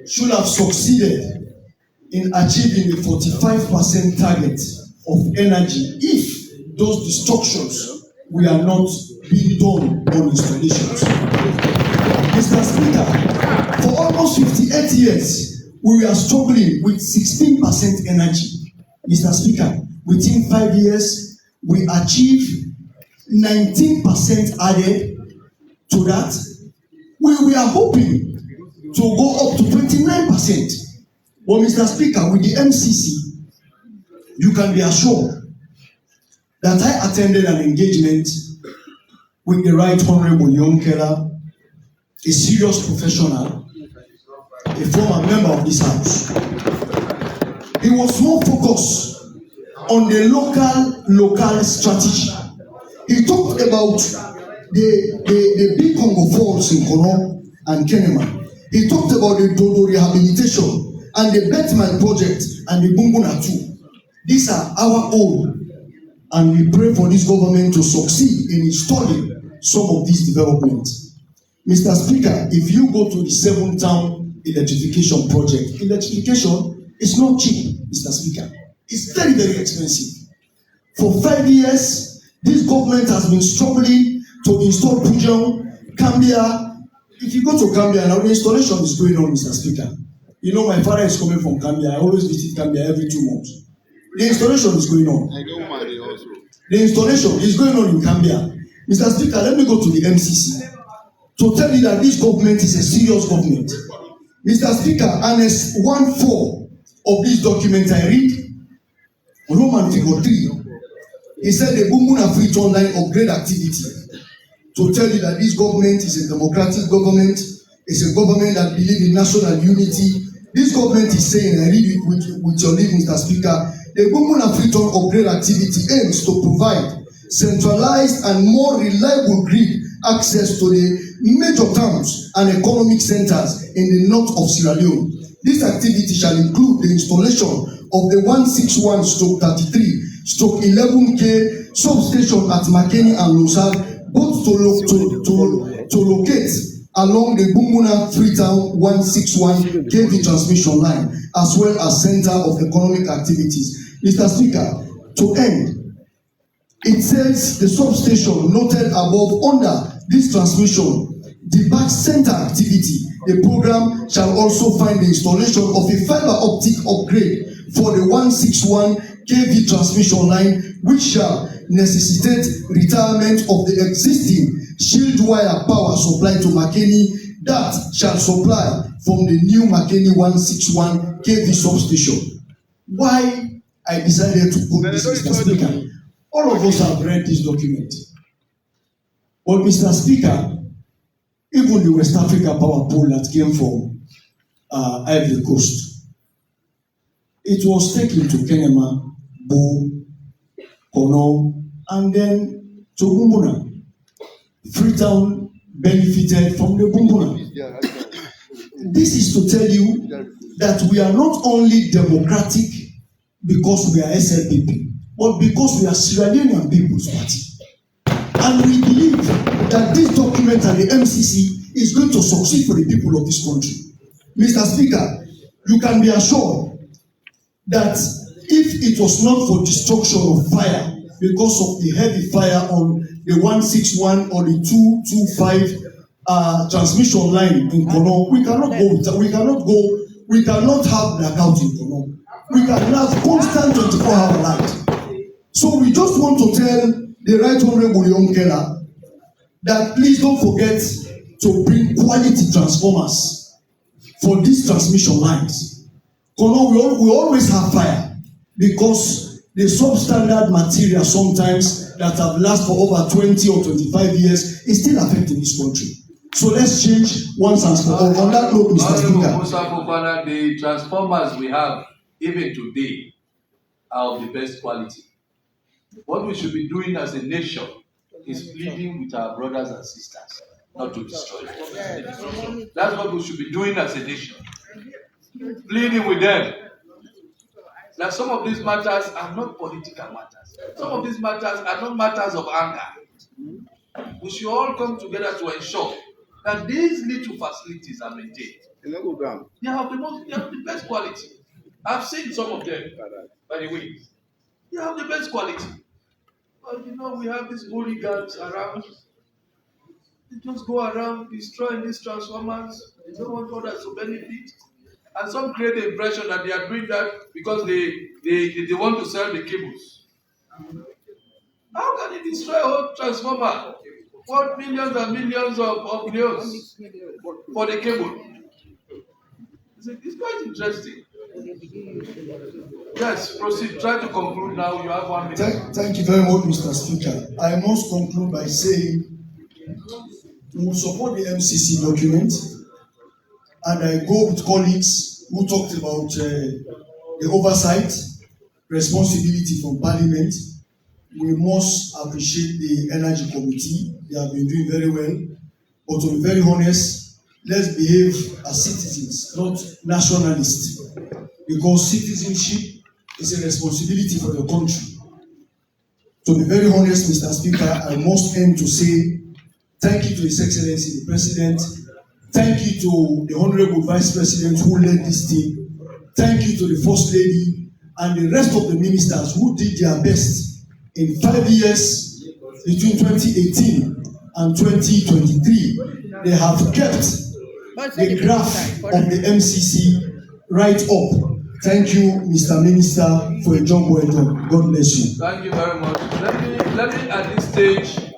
should have succeeded in achieving a 45% target of energy if those destructions were not being done on installations. Mr. Speaker, for almost 58 years, we were struggling with 16% energy. Mr. Speaker, within 5 years, we achieved 19% added to that. We are hoping to go up to 29%. But Mr. Speaker, with the MCC, you can be assured that I attended an engagement with the Right Honorable Leone, a serious professional, a former member of this house. He was more focused on the local strategy. He talked about the big Congo Falls in Kono and Kenema. He talked about the Dodo rehabilitation and the Betman project and the Bumbuna too. These are our own, and we pray for this government to succeed in installing some of these developments. Mr. Speaker, if you go to the 7-town electrification project, electrification is not cheap, Mr. Speaker. It's very, very expensive. For 5 years, this government has been struggling to install Pujon, Cambia. If you go to Cambia now, the installation is going on, Mr. Speaker. You know, my father is coming from Cambia. I always visit Cambia every 2 months. The installation is going on. I don't marry also. The installation is going on in Cambia. Mr. Speaker, let me go to the MCC to tell you that this government is a serious government. Mr. Speaker, Annex 1.4 of this document I read, Roman figure 3, he said the Bumbuna Free Online upgrade activity, to tell you that this government is a democratic government, it's a government that believes in national unity. This government is saying, I read it with your leave, Mr. Speaker, the Bumbuna Free Online upgrade activity aims to provide centralized and more reliable grid access to the major towns and economic centers in the north of Sierra Leone. This activity shall include the installation of the 161/33/11K substation at Makeni and Losad, both to locate along the Bumbuna Freetown 161 kV transmission line, as well as center of economic activities. Mr. Speaker, to end, it says the substation noted above under this transmission, the back center activity, the program shall also find the installation of a fiber optic upgrade for the 161 kV transmission line, which shall necessitate retirement of the existing shield wire power supply to Makeni that shall supply from the new Makeni 161 kV substation. Why I decided to put this, Mr. Speaker? All of us have read this document. But Mr. Speaker, even the West Africa power pool that came from Ivory Coast, it was taken to Kenema, Bo, Kono, and then to Bumbuna. Freetown benefited from the Bumbuna. This is to tell you that we are not only democratic because we are SLPP, but because we are Sierra Leonean People's Party. And we believe that this document and the MCC is going to succeed for the people of this country. Mr. Speaker, you can be assured that if it was not for destruction of fire because of the heavy fire on the 161 or the 225 transmission line in Kono, we cannot have blackout in Kono. We can have constant 24-hour light. So we just want to tell the Right Honorable Leone that please don't forget to bring quality transformers for these transmission lines. Kono, we always have fire because the substandard material sometimes that have lasted for over 20 or 25 years is still affecting this country. So let's change once and for all. On that note, Mr. Speaker. The transformers we have, even today, are of the best quality. What we should be doing as a nation is pleading with our brothers and sisters not to destroy them. That's what we should be doing as a nation. Pleading with them. That some of these matters are not political matters. Some of these matters are not matters of anger. We should all come together to ensure that these little facilities are maintained. They have the best quality. I've seen some of them, by the way. They have the best quality. But you know, we have these hooligans around. They just go around destroying these transformers. They don't want others to benefit. And some create the impression that they are doing that because they want to sell the cables. How can they destroy a whole transformer? What millions and millions of news for the cable? It's quite interesting. Yes, proceed. Try to conclude now. You have 1 minute. Thank you very much, Mr. Speaker. I must conclude by saying we will support the MCC document, and I go with colleagues who talked about the oversight responsibility from Parliament. We must appreciate the Energy Committee. They have been doing very well. But to be very honest, let's behave as citizens, not nationalists. Because citizenship is a responsibility for the country. To be very honest, Mr. Speaker, I must end to say thank you to His Excellency the President. Thank you to the Honorable Vice President who led this team. Thank you to the First Lady and the rest of the ministers who did their best in 5 years between 2018 and 2023. They have kept the graph of the MCC right up. Thank you, Mr. Minister, for a job well done. God bless you. Thank you very much. Let me at this stage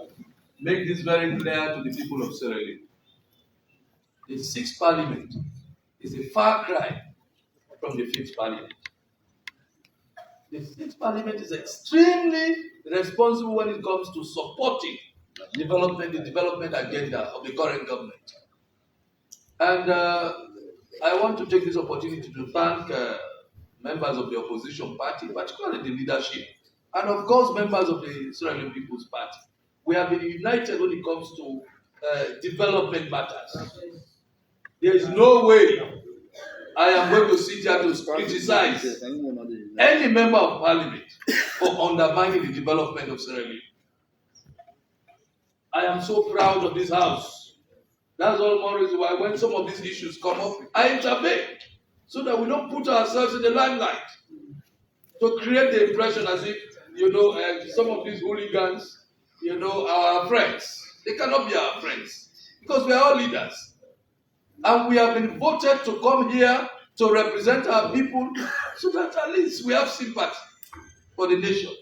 make this very clear to the people of Sierra Leone. The 6th Parliament is a far cry from the 5th Parliament. The 6th Parliament is extremely responsible when it comes to supporting the development agenda of the current government. And I want to take this opportunity to thank members of the opposition party, particularly the leadership, and of course members of the Sierra Leone People's Party. We have been united when it comes to development matters. There is no way I am going to sit here to criticize any member of Parliament for undermining the development of Sierra Leone. I am so proud of this house. That's all more reason why when some of these issues come up, I intervene so that we don't put ourselves in the limelight to create the impression as if, some of these hooligans, are our friends. They cannot be our friends because we are all leaders. And we have been voted to come here to represent our people so that at least we have sympathy for the nation.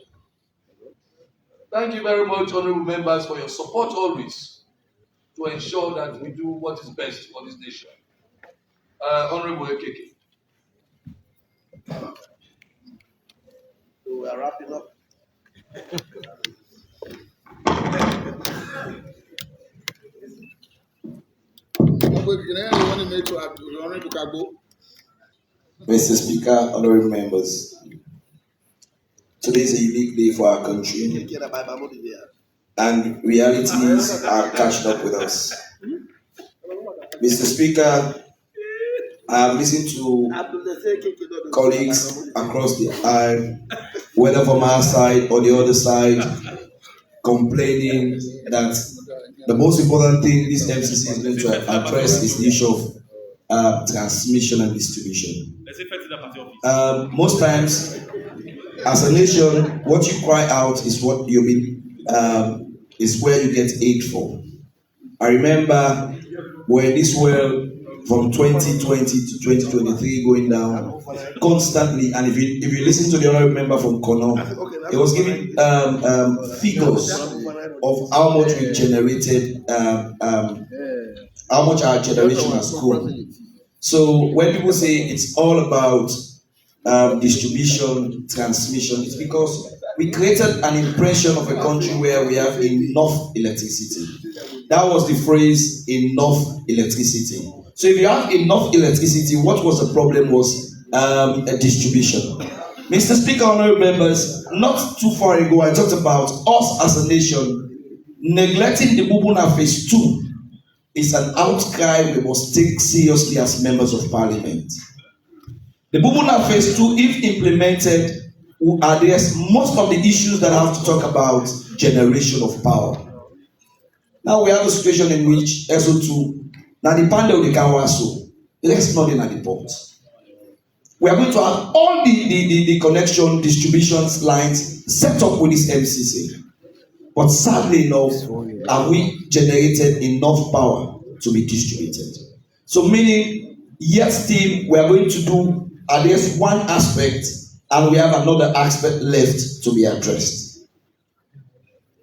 Thank you very much, honorable members, for your support always to ensure that we do what is best for this nation. Honorable Ekeke. So we are wrapping up. Mr. Speaker, honorable members, today is a unique day for our country, and realities are catching up with us. Mr. Speaker, I have listened to colleagues across the aisle, whether from our side or the other side, complaining that the most important thing this MCC is going to address is the issue of transmission and distribution. Most times, as a nation, what you cry out is what you is where you get aid for. I remember when this world from 2020 to 2023 going down constantly, and if you listen to the honorable member from Kono, it was giving figures of how much we generated, how much our generation has grown. So when people say it's all about distribution, transmission, it's because we created an impression of a country where we have enough electricity. That was the phrase, enough electricity. So if you have enough electricity, what was the problem was a distribution. Mr. Speaker, honorable members, not too far ago, I talked about us as a nation neglecting the Bubuna Phase 2 is an outcry we must take seriously as members of parliament. The Bubuna Phase 2, if implemented, will address most of the issues that I have to talk about generation of power. Now we have a situation in which SO2, now the panel they can also, let's not in the port. We are going to have all the connection distributions lines set up with this MCC. But sadly enough, have we generated enough power to be distributed? So meaning, yet still, we are going to do at least one aspect, and we have another aspect left to be addressed.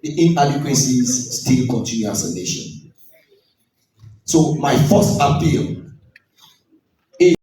The inadequacies still continue as a nation. So my first appeal